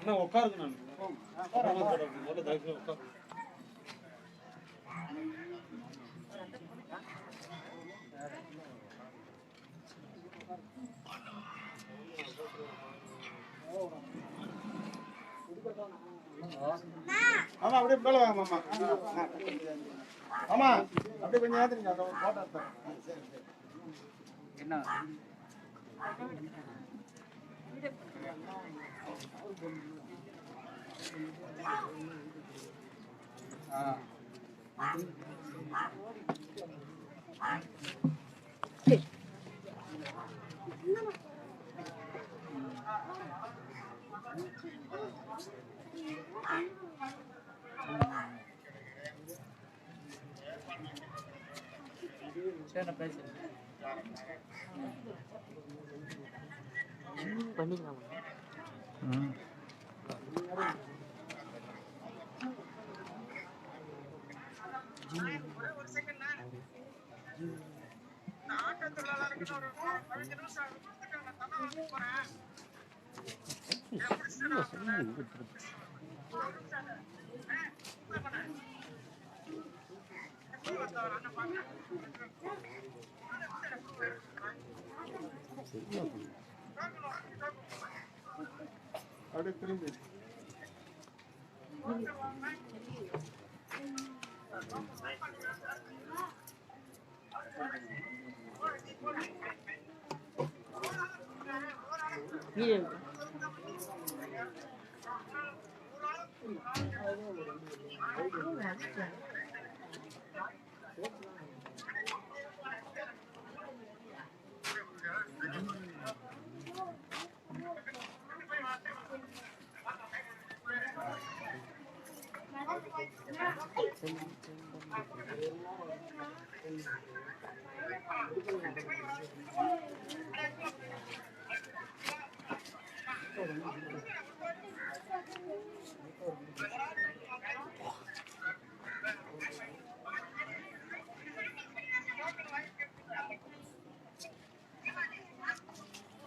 அண்ணா உட்காருங்க, நான் முதல்ல தயவுசெய்து உட்காரு. ஆமா அப்படியே மேல வாங்க மாமா. ஆமா அப்படியே கொஞ்சம் ஏத்துறீங்க, அதை போட்டோ எடுத்தேன். என்ன பண்ணிக்கலாம். அப்படியே திரும்பி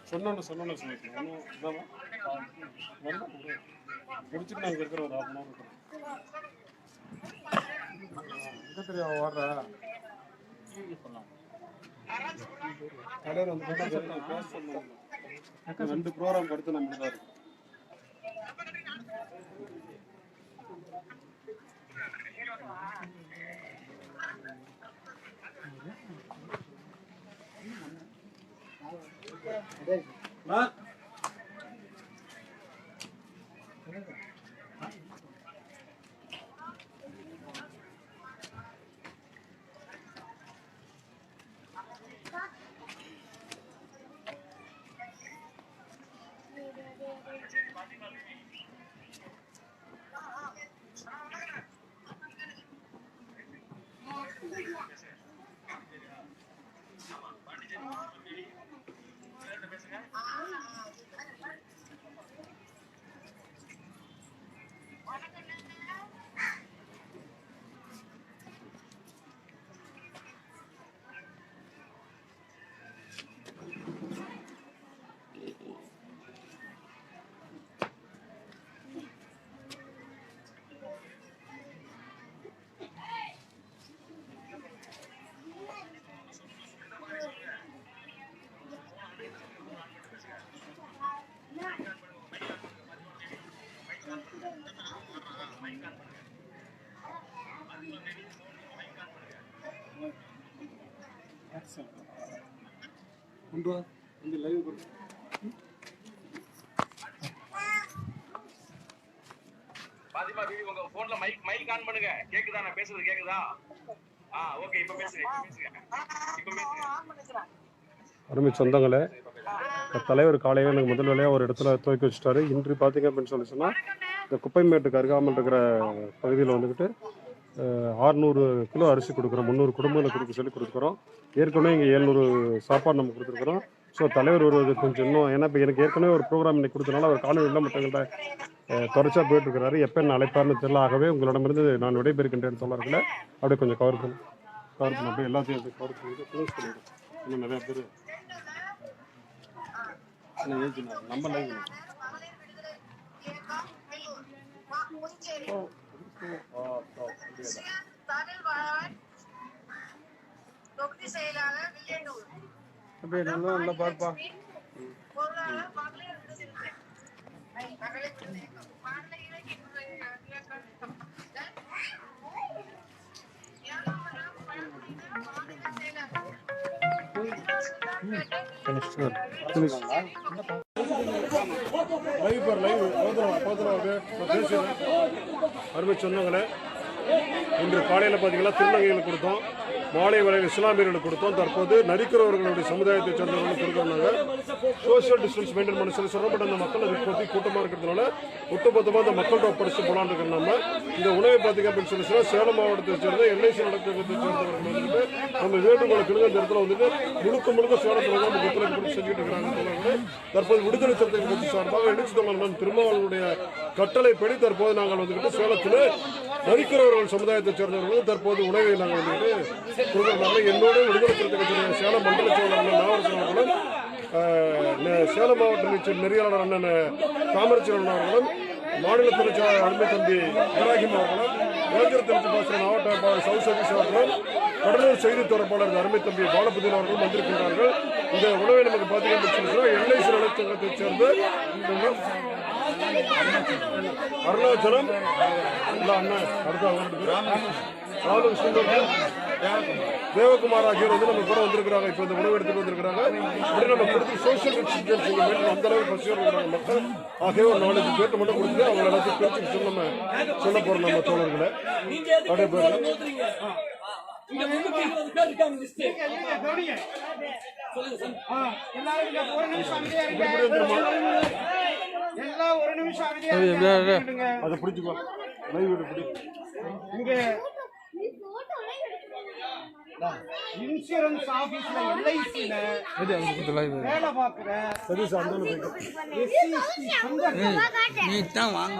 சொன்னோன்னு சொல்லிக்கலாம் ஒன்றும் இதாமா முடிச்சுட்டு நாங்கள் இருக்கிற ஒரு 1/2 மணி நேரம் எங்கே தெரியும் ஓடுற தலைவர் வந்து பேச சொன்னாங்க 2 ப்ரோக்ராம் அடுத்து நம்மளுக்கு தான் இருக்கும். இந்த லைவ் பாத்திமா பிபி உங்க போன்ல மைக் ஆன் பண்ணுங்க. கேக்குதா நான் பேசுறது கேக்குதா? ஓகே இப்ப பேசுங்க. அருமை சொந்தங்களே, தலைவர் காலையில் எனக்கு முதல் வேலையாக ஒரு இடத்துல துவக்கி வச்சுட்டாரு. இன்று பார்த்தீங்க அப்படின்னு சொன்னால் இந்த குப்பைமேட்டுக்கு அருகாமல் இருக்கிற பகுதியில் வந்துக்கிட்டு 600 கிலோ அரிசி கொடுக்குறோம். 300 குடும்பங்களுக்கு கொடுக்க சொல்லி கொடுக்குறோம். ஏற்கனவே இங்கே 700 சாப்பாடு நம்ம கொடுத்துருக்குறோம். ஸோ தலைவர் வருவது கொஞ்சம் இன்னும், ஏன்னா இப்போ எனக்கு ஏற்கனவே ஒரு ப்ரோக்ராம் இன்னைக்கு கொடுத்தனால அவர் காலையில் மற்றவங்கள்ட்ட தொடர்ச்சியாக போயிட்டுருக்கிறாரு. எப்போ என்ன அழைப்பார்னு தெரியல. ஆகவே உங்களிடமிருந்து நான் விடைபெறுகின்றேன் தோழர்களே. அப்படியே கொஞ்சம் கவர் பண்ணி அப்படியே எல்லாத்தையும் அப்படியே கவர் பண்ணிட்டு க்ளோஸ் பண்ணிவிடும். இன்னும் நிறையா பேர் நம்ம லைவ் அப்படியே நல்லா பார்ப்பா. அருமை சொன்னங்களே, இன்று காலையில் பார்த்தீங்கன்னா திருநங்கைகளுக்கு கொடுத்தோம், மாலை வரையில் இஸ்லாமியர்களுக்கு கொடுத்தோம். தற்போது நரிக்கிறவர்களுடைய சமுதாயத்தை சேர்ந்தவர்களுக்கு கொடுக்குறாங்க. சோசியல் டிஸ்டன்ஸ் மெயின்டைன் பண்ண சொல்லி சொல்லப்பட்ட அந்த மக்கள் இப்போதைக்கு கூட்டமாக இருக்கிறதுனால ஒட்டுமொத்தமாக அந்த மக்கள்கிட்ட ஒப்படைச்சு போலான்னு இருக்கிற நம்ம இந்த உணவை பார்த்தீங்க அப்படின்னு சொல்லி சேலம் மாவட்டத்தை சேர்ந்த எல்ஐசி நடக்கத்தை சேர்ந்தவர்கள் வந்துட்டு நம்ம வேண்டுகோளை கிழங்கு அந்த இடத்துல வந்துட்டு முழுக்க சேலத்தில் நம்ம ஒத்துழைப்பு கொடுத்து செஞ்சுட்டு இருக்கிறாங்க. தற்போது விடுதலை சிறுத்தைகள் கட்சி சார்பாக எழுச்சி தொழில் திருமாவளவனுடைய கட்டளைப்படி தற்போது நாங்கள் வந்துக்கிட்டு சேலத்தில் நரிக்கிறவர்கள் சமுதாயத்தை சேர்ந்தவர்களும் தற்போது உணவை நாங்கள் வந்துக்கிட்டு கொடுக்குறாங்க. என்னோட விடுதலை சிறுத்தை கட்சியுடைய சேலம் மண்டல செயலாளர்கள் நாவரசன் சேலம் மாவட்ட நெறியாளர் அண்ணன் தாமரச்சரன் அவர்களும், மாநில துணைச்சாளர் அருமை தம்பி இப்ராஹிம் அவர்களும், இளைஞர் திருச்சி பாசன மாவட்ட சவுத் சர்வீஸ் அவர்களும், கடலூர் செய்தி தொடர்பாளர் அருமை தம்பி பாலபுதீன் அவர்களும் வந்திருக்கின்றார்கள். இந்த உணவை நமக்கு பார்த்தீங்கன்னா எல்ஐசி நலச்சங்கத்தைச் சேர்ந்த அருணாச்சலம் அண்ணன் ராமகிருஷ்ணன் தேவகுமார் ஆகியோர் வந்து நம்ம கூட வந்திருக்கிறாங்க. இப்போ இந்த உணவு எடுத்துட்டு வந்திருக்கிறாங்க. இப்படி நம்ம கொடுத்து சோசியல் டிஸ்டன்ஸ் அந்த அளவுக்கு பசியோடு இருக்கிறாங்க மக்கள். ஆகவே ஒரு 4 பேர்ட்ட மட்டும் கொடுத்து அவங்க எல்லாத்தையும் பிரிச்சு நம்ம சொல்ல போறோம் நம்ம தோழர்களை. அப்படியே போயிடலாம். அதை பிடிச்சுக்கோ. லைவ் பிடி. இங்க இன்சூரன்ஸ் ஆபீஸ்ல எல்ஐசில வேலை பார்க்கிற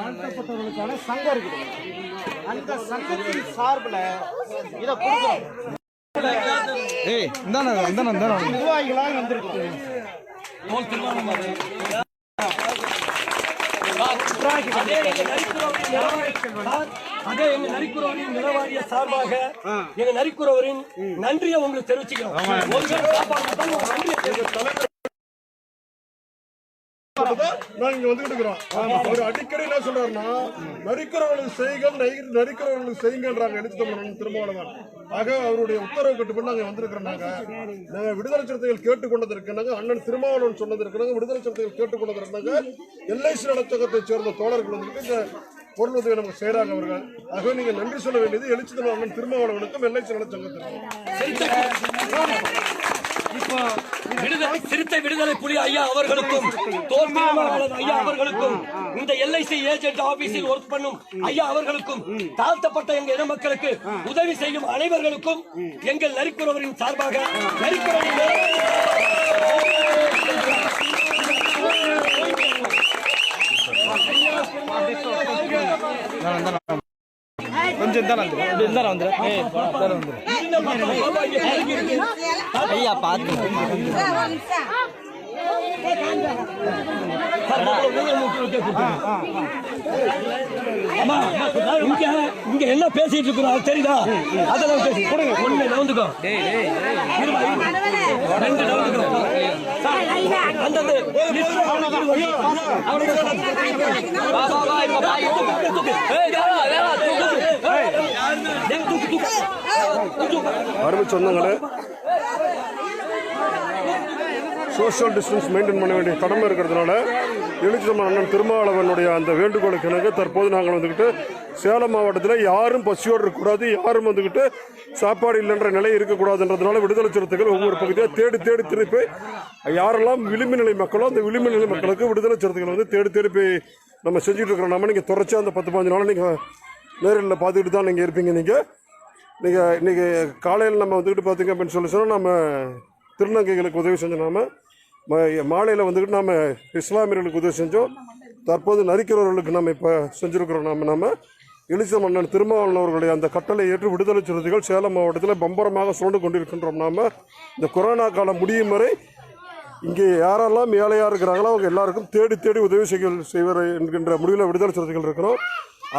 தாழ்த்தப்பட்டவர்களுக்கான சங்கம் இருக்குது. அந்த சங்கத்தின் சார்பில் இதை கொடுக்கிறோம். நிர்வாகிகளாக வந்திருக்கோம். அதே எங்க நரிக்குறவரின் நிலவாரிய சார்பாக எங்க நரிக்குறவரின் நன்றியை உங்களுக்கு தெரிவிச்சுக்கிறோம். நாங்க வந்துட்டு இருக்கிறோம். அவர் அடிக்கடி என்ன சொல்றாருன்னா, நரிக்கிறவர்களுக்கு செய்யுங்கள், நரிக்கிறவர்களுக்கு செய்யுங்கன்றாங்க எழுச்சி தமிழன் திருமாவளவன். ஆக அவருடைய உத்தரவு கட்டுப்பட்டு நாங்க வந்திருக்கிறோம். நாங்க விடுதலை சிறுத்தைகள் கேட்டுக்கொண்டதற்காக அண்ணன் திருமாவளவன் சொன்னதற்காக விடுதலை சிறுத்தைகள் கேட்டுக்கொண்டதற்காக எல்ஐசி நலச்சங்கத்தை சேர்ந்த தோழர்கள் வந்துட்டு இந்த பொருள் உதவி நமக்கு செய்யறாங்க அவர்கள். ஆகவே நீங்க நன்றி சொல்ல வேண்டியது எழுச்சி தமிழ் அண்ணன் திருமாவளவனுக்கும் எல்ஐசி நலச்சங்கத்திற்கும். இப்போ சிறுத்தை விடுதலை புலி ஐயா அவர்களுக்கும் ஐயா அவர்களுக்கும் இந்த எல்ஐசி ஏஜென்ட் ஆபீஸில் ஒர்க் பண்ணும் ஐயா அவர்களுக்கும் தாழ்த்தப்பட்ட எங்க இன மக்களுக்கு உதவி செய்யும் அனைவர்களுக்கும் எங்கள் நரிக்குறவரின் சார்பாக கொஞ்சம் ஐயா பார்த்து இங்க என்ன பேசிட்டு இருக்கிறோம் தெரியுதா? அதெல்லாம் பேசி கொடுங்க. ஒண்ணு நவுந்துக்கோ, ரெண்டு நவுந்துக்கோ. அருமை சொந்தங்களே, சோசியல் டிஸ்டன்ஸ் மெயின்டைன் பண்ண வேண்டிய கடமை இருக்கிறதுனால எழுச்சி தமிழ் அண்ணன் திருமாவளவனுடைய அந்த வேண்டுகோளுக்கு இணங்க தற்போது நாங்கள் வந்துக்கிட்டு சேலம் மாவட்டத்தில் யாரும் பசியோடு இருக்கக்கூடாது, யாரும் வந்துக்கிட்டு சாப்பாடு இல்லைன்ற நிலை இருக்கக்கூடாதுன்றதுனால விடுதலை சிறுத்தைகள் ஒவ்வொரு பகுதியாக தேடி திருப்பி யாரெல்லாம் விளிம்பு நிலை மக்களோ அந்த விளிம்பு நிலை மக்களுக்கு விடுதலை சிறுத்தைகள் வந்து தேடி போய் நம்ம செஞ்சுட்டு இருக்கிறோம். நம்ம நீங்கள் தொடர்ச்சியாக அந்த 10-15 நாள் நீங்கள் நேரில் பார்த்துக்கிட்டு தான் நீங்கள் இருப்பீங்க. நீங்கள் இன்றைக்கி காலையில் நம்ம வந்துக்கிட்டு பார்த்தீங்க அப்படின்னு சொல்லி சொன்னால் நம்ம திருநங்கைகளுக்கு உதவி செஞ்சோம். நாம மாலையில் வந்துக்கிட்டு நாம் இஸ்லாமியர்களுக்கு உதவி செஞ்சோம். தற்போது நரிக்கிறவர்களுக்கு நம்ம இப்போ செஞ்சுருக்கிறோம். நம்ம எழுச்சி மன்னன் திருமாவளவன் அவர்களுடைய அந்த கட்டளை ஏற்று விடுதலை சிறுத்தைகள் சேலம் மாவட்டத்தில் பம்பரமாக சுரண்டு கொண்டிருக்கின்றோம். நாம் இந்த கொரோனா காலம் முடியும் வரை இங்கே யாரெல்லாம் ஏழையாக இருக்கிறாங்களோ அவங்க எல்லாருக்கும் தேடி உதவி செய்வர் என்கின்ற முடிவில் விடுதலை சிறுத்தைகள் இருக்கிறோம்.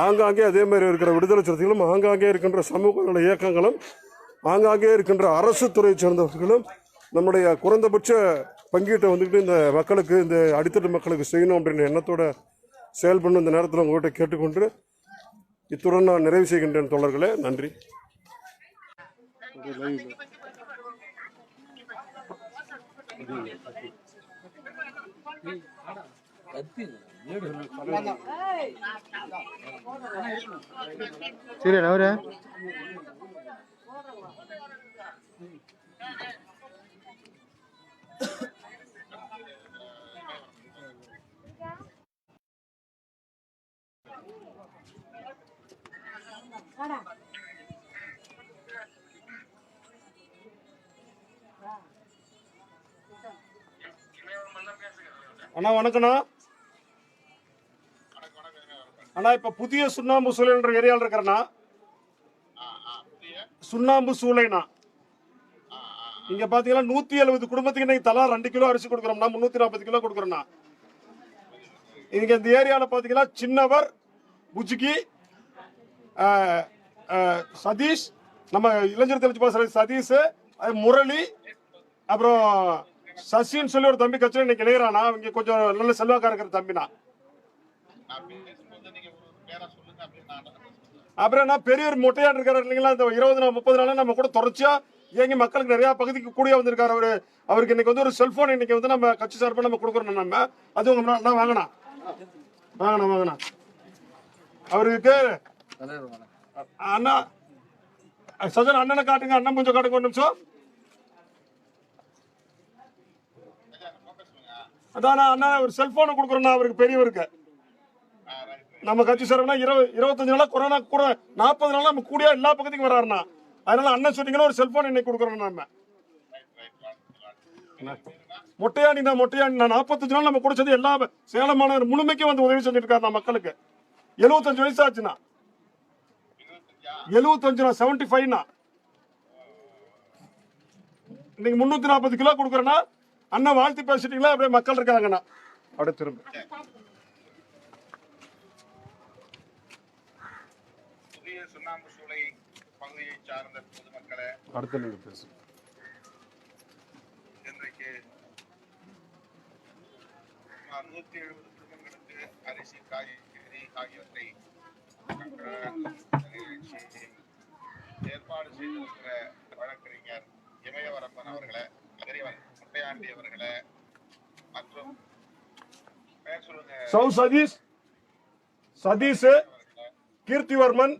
ஆங்காங்கே அதே மாதிரி இருக்கிற விடுதலை சிறுத்தைகளும், ஆங்காங்கே இருக்கின்ற சமூக நல இயக்கங்களும், ஆங்காங்கே இருக்கின்ற அரசு துறையை சேர்ந்தவர்களும் நம்முடைய குறைந்தபட்ச பங்கீட்டை வந்துக்கிட்டு இந்த மக்களுக்கு, இந்த அடித்தட்டு மக்களுக்கு செய்யணும் அப்படின்ற எண்ணத்தோட செயல்படணும் இந்த நேரத்தில் உங்கள்கிட்ட கேட்டுக்கொண்டு இத்துடன் நான் நிறைவு செய்கின்றேன். தோழர்களே, நன்றி. சரி அவரு அண்ணா வணக்கண்ணா. அண்ணா இப்ப புதிய சுண்ணாம்பு சூளைன்ற ஏரியாவில் இருக்கிறண்ணா. சுண்ணாம்பு சூளைண்ணா இங்க பாத்தீங்கன்னா 170 குடும்பத்துக்கு இன்னைக்கு தலா 2 கிலோ அரிசி கொடுக்குறோம்னா 340 கிலோ கொடுக்குறோம்ண்ணா. இங்க இந்த ஏரியாவில் பாத்தீங்கன்னா சின்னவர், புஜ்கி, சதீஷ், நம்ம இளைஞர் தெளிச்சு பாச சதீஷ், முரளி, அப்புறம் சசின்னு சொல்லி ஒரு தம்பி கட்சியில் இன்னைக்கு இணையறானா. அவங்க கொஞ்சம் நல்ல செல்வாக்கா இருக்கிற தம்பினா. அப்புறம் என்ன பெரியவர் மொட்டையாடு இருக்காரு இல்லைங்களா, இந்த 20 நாள் 30 நாள் நம்ம கூட தொடர்ச்சியா இயங்கி மக்களுக்கு நிறைய பகுதிக்கு கூடிய வந்திருக்காரு. அவருக்கு இன்னைக்கு வந்து ஒரு செல்போன் இன்னைக்கு வந்து நம்ம கட்சி சார்பாக நம்ம கொடுக்குறோம். நம்ம அது உங்க வாங்கண்ணா அவருக்கு அண்ணா சஜன் அண்ணனை காட்டுங்க. அண்ணன் கொஞ்சம் காட்டுங்க ஒரு நிமிஷம். அதான் அண்ணா ஒரு செல்போன் கொடுக்குறோம்னா அவருக்கு பெரியவருக்கு நம்ம கட்சி சார்பா 25 நாளா கொரோனா கூட 40 நாளா நம்ம கூடிய எல்லா பக்கத்துக்கும் வர்றாருண்ணா. அதனால அண்ணன் சொன்னீங்கன்னா ஒரு செல்போன் இன்னைக்கு கொடுக்குறோம். நம்ம மொட்டையாண்டி நான் 45 நாள் நம்ம குடிச்சது எல்லா சேலம் மாநகர் முழுமைக்கும் வந்து உதவி செஞ்சுட்டு இருக்காரு நான் மக்களுக்கு. 75 வயசு ஆச்சுண்ணா. 75 75 இன்னைக்கு 340 கிலோ கொடுக்குறேன்னா அண்ணன் வாழ்த்து பேசிட்டீங்களா? அப்படியே மக்கள் இருக்காங்கண்ணா. அப்படியே திரும்ப புதிய சுண்ணாம்பு சூளை பகுதியை சார்ந்த பொதுமக்களை அடுத்த நீங்க பேசு. இன்றைக்கு 170 குடும்பங்களுக்கு அரிசி, காய்கறி ஆகியவற்றை ஏற்பாடு செய்திருக்கிற வழக்கறிஞர் இமயவரம்பன் அவர்களை, பெரியவர் முட்டையாண்டி அவர்களை மற்றும் பேர் சொல்லுங்க, சௌ சதீஷ், கீர்த்திவர்மன்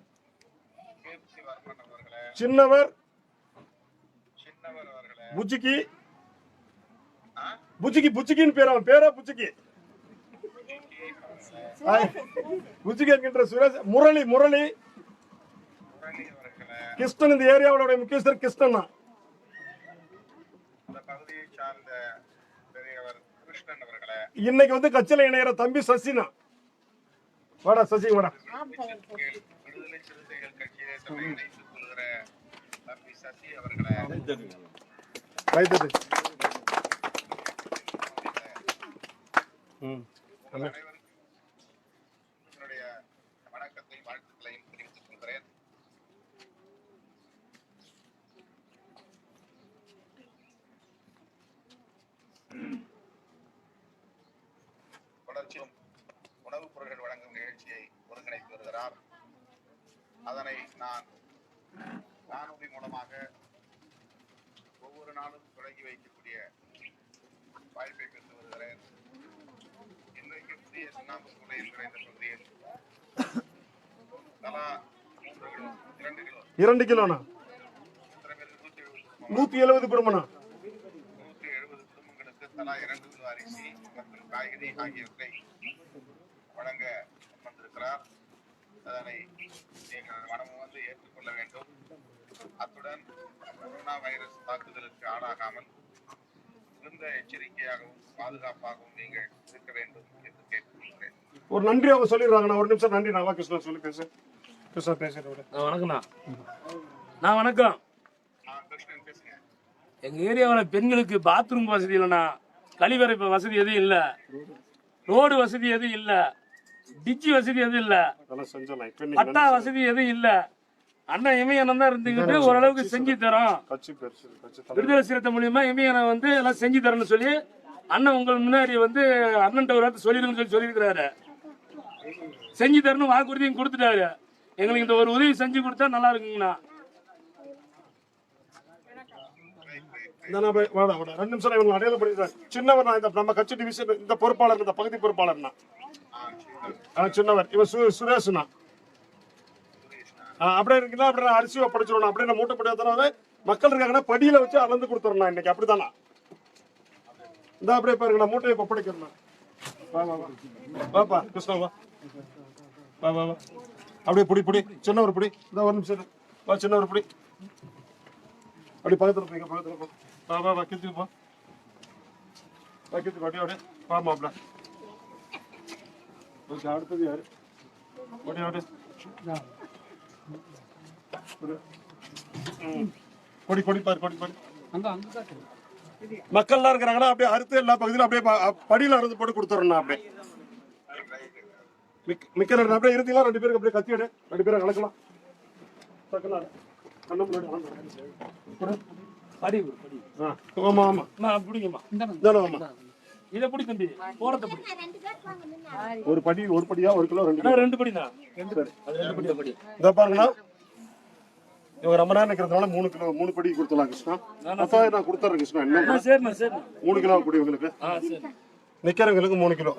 அவர்களை, சின்னவர் அவர்களை, புச்சிக்கின்னு பேர், அவன் பேரா புச்சிக்கி என்கின்ற சுரேஷ், முரளி அவர்களை, கிருஷ்ணன், இந்த ஏரியாவோட முக்கியஸ்தர் கிருஷ்ணன். இந்த பகுதியை சார்ந்த பெரியவர் கிருஷ்ணன் அவர்களை, இன்னைக்கு வந்து கட்சியில இணைகிற தம்பி சசினா. வாடா சசி, வாடா. விடுதலை சிறுத்தைகள் கட்சியிலே தன்னை இணைத்துக் கொள்கிற தம்பி சசி அவர்களை, என்னுடைய வணக்கத்தை வாழ்த்துக்களையும் தெரிவித்துக் கொள்கிறேன். தொடர்ச்சியும் உணவுப் பொருட்கள் வழங்கும் நிகழ்ச்சியை ஒருங்கிணைத்து வருகிறார். அதனை நான் காணொலி மூலமாக ஒவ்வொரு நாளும் தொடங்கி வைக்கக்கூடிய வாய்ப்பை பெற்று வருகிறேன். இன்றைக்கு புதிய சுண்ணாம்பு சூளை என்கிற இந்த பகுதியில் தலா 2 கிலோண்ணா, 170 குடும்பம்ண்ணா. 170 குடும்பங்களுக்கு தலா 2 கிலோ அரிசி மற்றும் காய்கறி ஆகியவற்றை வழங்க வந்திருக்கிறார். அதனை நீங்கள் மனமும் வந்து ஏற்றுக்கொள்ள வேண்டும். அத்துடன் கொரோனா வைரஸ் தாக்குதலுக்கு ஆளாகாமல் மிகுந்த எச்சரிக்கையாகவும் பாதுகாப்பாகவும் நீங்கள் இருக்க வேண்டும் என்று கேட்டுக்கொள்கிறேன். ஒரு நன்றி அவங்க சொல்லிடுறாங்கண்ணா. ஒரு நிமிஷம் நன்றி. நான் கிருஷ்ணன் சொல்லி பேச பேசுறேன். வணக்கம்ண்ணா. நான் வணக்கம். கிருஷ்ணன் பேசுங்க. எங்க ஏரியாவில் பெண்களுக்கு பாத்ரூம் வசதி இல்லைண்ணா, கழிவறை வசதி எதுவும் இல்லை, ரோடு வசதி எதுவும் இல்லை, டிச்சி வசதி எதுவும் இல்லை, பட்டா வசதி எதுவும் இல்லை. அண்ணன் இமயனம் தான் இருந்துக்கிட்டு ஓரளவுக்கு செஞ்சு தரோம். விடுதலை சிறுத்தை மூலியமா இமயனம் வந்து எல்லாம் செஞ்சு தரணும்னு சொல்லி அண்ணன் உங்கள் முன்னாடி வந்து அண்ணன் ஒரு வார்த்தை சொல்லிடுங்கன்னு சொல்லியிருக்கிறாரு. செஞ்சு தரணும் வாக்குறுதியும் கொடுத்துட்டாரு. எங்களுக்கு இந்த ஒரு உதவி செஞ்சு கொடுத்தா நல்லா இருக்குங்கண்ணா. 2 நிமிஷம் இவங்க அடையாளம் பண்ணிடுறாங்க. சின்னவர் நம்ம கட்சி டிவிஷன் இந்த பொறுப்பாளர், இந்த பகுதி பொறுப்பாளர்னா சின்னவர். இவன் சுரேஷ்னா. அப்படியே இருக்கீங்களா? அப்படியே அரிசி படிச்சிடணும். அப்படியே நான் மூட்டை படியாத மக்கள் இருக்காங்கன்னா படியில வச்சு அளந்து கொடுத்துடணும். இன்னைக்கு அப்படித்தானா? இந்த அப்படியே பாருங்க, நான் மூட்டையை பப்படிக்கிறேன். வாப்பா கிருஷ்ணா, வா வா வா வா. அப்படியே புடி சின்ன ஒரு புடி. இந்த ஒரு நிமிஷம் வா, சின்ன ஒரு புடி. அப்படி பக்கத்துல போய் பக்கத்துல போ. வா வா வா, கித்து போ. கித்து அப்படியே அப்படியே வா மாப்ள. அடுத்தது யாரு? அப்படியே அப்படியே கொடி பாரு. மக்கள்லாம் இருக்கிறாங்கன்னா அப்படியே அறுத்து எல்லா பகுதியிலும் அப்படியே படியில அறுத்து போட்டு கொடுத்துறோம். அப்படியே மிக்க அப்படியே இருந்தீங்களா? 2 பேருக்கு அப்படியே கத்தி எடு. 2 பேரை கலக்கலாம். ஒரு படியா 1 கிலோ 2 படி பாருங்களா. இவங்க ரொம்ப நேரம் நிக்கிறதுனால 3 படி கொடுத்துலாம் கிருஷ்ணா. நான் கொடுத்துறேன் கிருஷ்ணா. என்ன 3 கிலோ படி உங்களுக்கு நிக்கிறவங்களுக்கு 3 கிலோ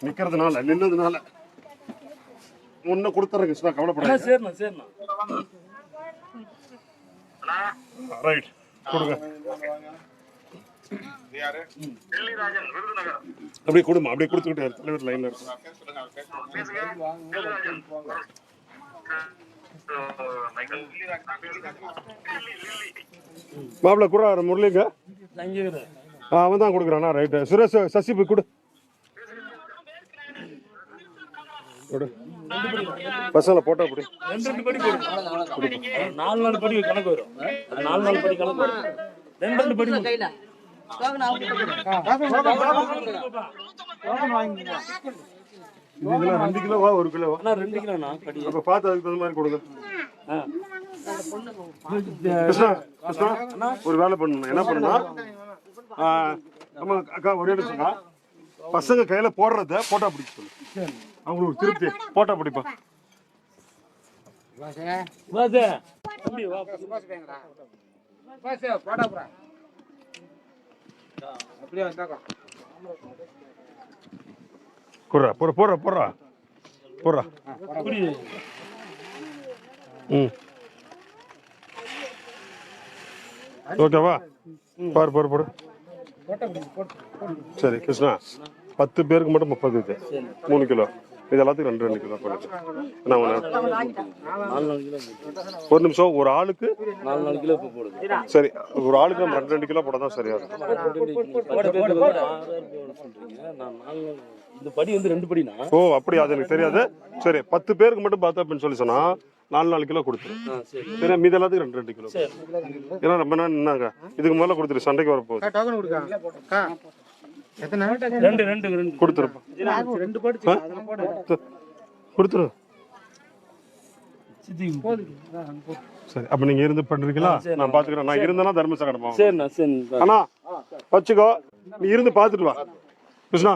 நிக்கிறதுனால நின்னதுனால ஒன்னு கொடுத்துறேன் கிருஷ்ணா. கவலைப்படாத. ரைட் கொடுங்க. அப்படியே கொடுமா. அப்படியே கொடுத்துக்கிட்டே தலைவர் லைன்ல இருக்கு. மாப்பிள்ள கூட முரளிங்க அவன் தான் கொடுக்குறானா ரைட்டு சுரேஷ் சசி போய் கொடு பசங்களை போட்டோ அப்படி 2 படி போடும் 4 படி கணக்கு வரும் 4 படி கணக்கு வரும் 2 படி இதெல்லாம் 2 கிலோவா 1 கிலோவா 2 கிலோண்ணா படி அப்ப பார்த்து அதுக்கு தகுந்த மாதிரி கொடுங்க கிருஷ்ணா கிருஷ்ணா ஒரு வேலை பண்ணணும் என்ன பண்ணுனா நம்ம அக்கா ஒரே நிமிஷம்க்கா பசங்க கையில போடுறத போட்டோ பிடிக்க சொல்லு அவங்களுக்கு திருப்தி போட்டோ பிடிப்பா போடுறா போடுற போடுற போடுறா போடுறா ஓகேவா பாரு பாரு போடு சரி கிருஷ்ணா 10 பேருக்கு மட்டும் 30 இது 3 கிலோ இது எல்லாத்துக்கும் 2 கிலோ பண்ணுது ஒரு நிமிஷம் ஒரு ஆளுக்கு 4 கிலோ போடுது சரி ஒரு ஆளுக்கு நம்ம 2 கிலோ போட தான் சரியா இருக்கும் இந்த படி வந்து 2 படினா ஓ அப்படியா அது எனக்கு தெரியாது சரி 10 பேருக்கு மட்டும் பார்த்தா அப்படின்னு சொல்லி சொன்னா 4 கிலோ கொடுத்துரு சரி மீதி எல்லாத்துக்கும் 2 கிலோ ஏன்னா ரொம்ப நாள் நின்னாங்க இதுக்கு முதல்ல கொடுத்துரு சண்டைக்கு வர போகுது கொடுத்துருப்பா 2 படி அதுல போடு கொடுத்துரு சரி அப்ப நீங்க இருந்து பண்றீங்களா நான் பாத்துக்கிறேன் நான் இருந்தேன்னா தர்மசங்கடம் சரிண்ணா சரி அண்ணா வச்சுக்கோ நீ இருந்து பாத்துட்டு வா கிருஷ்ணா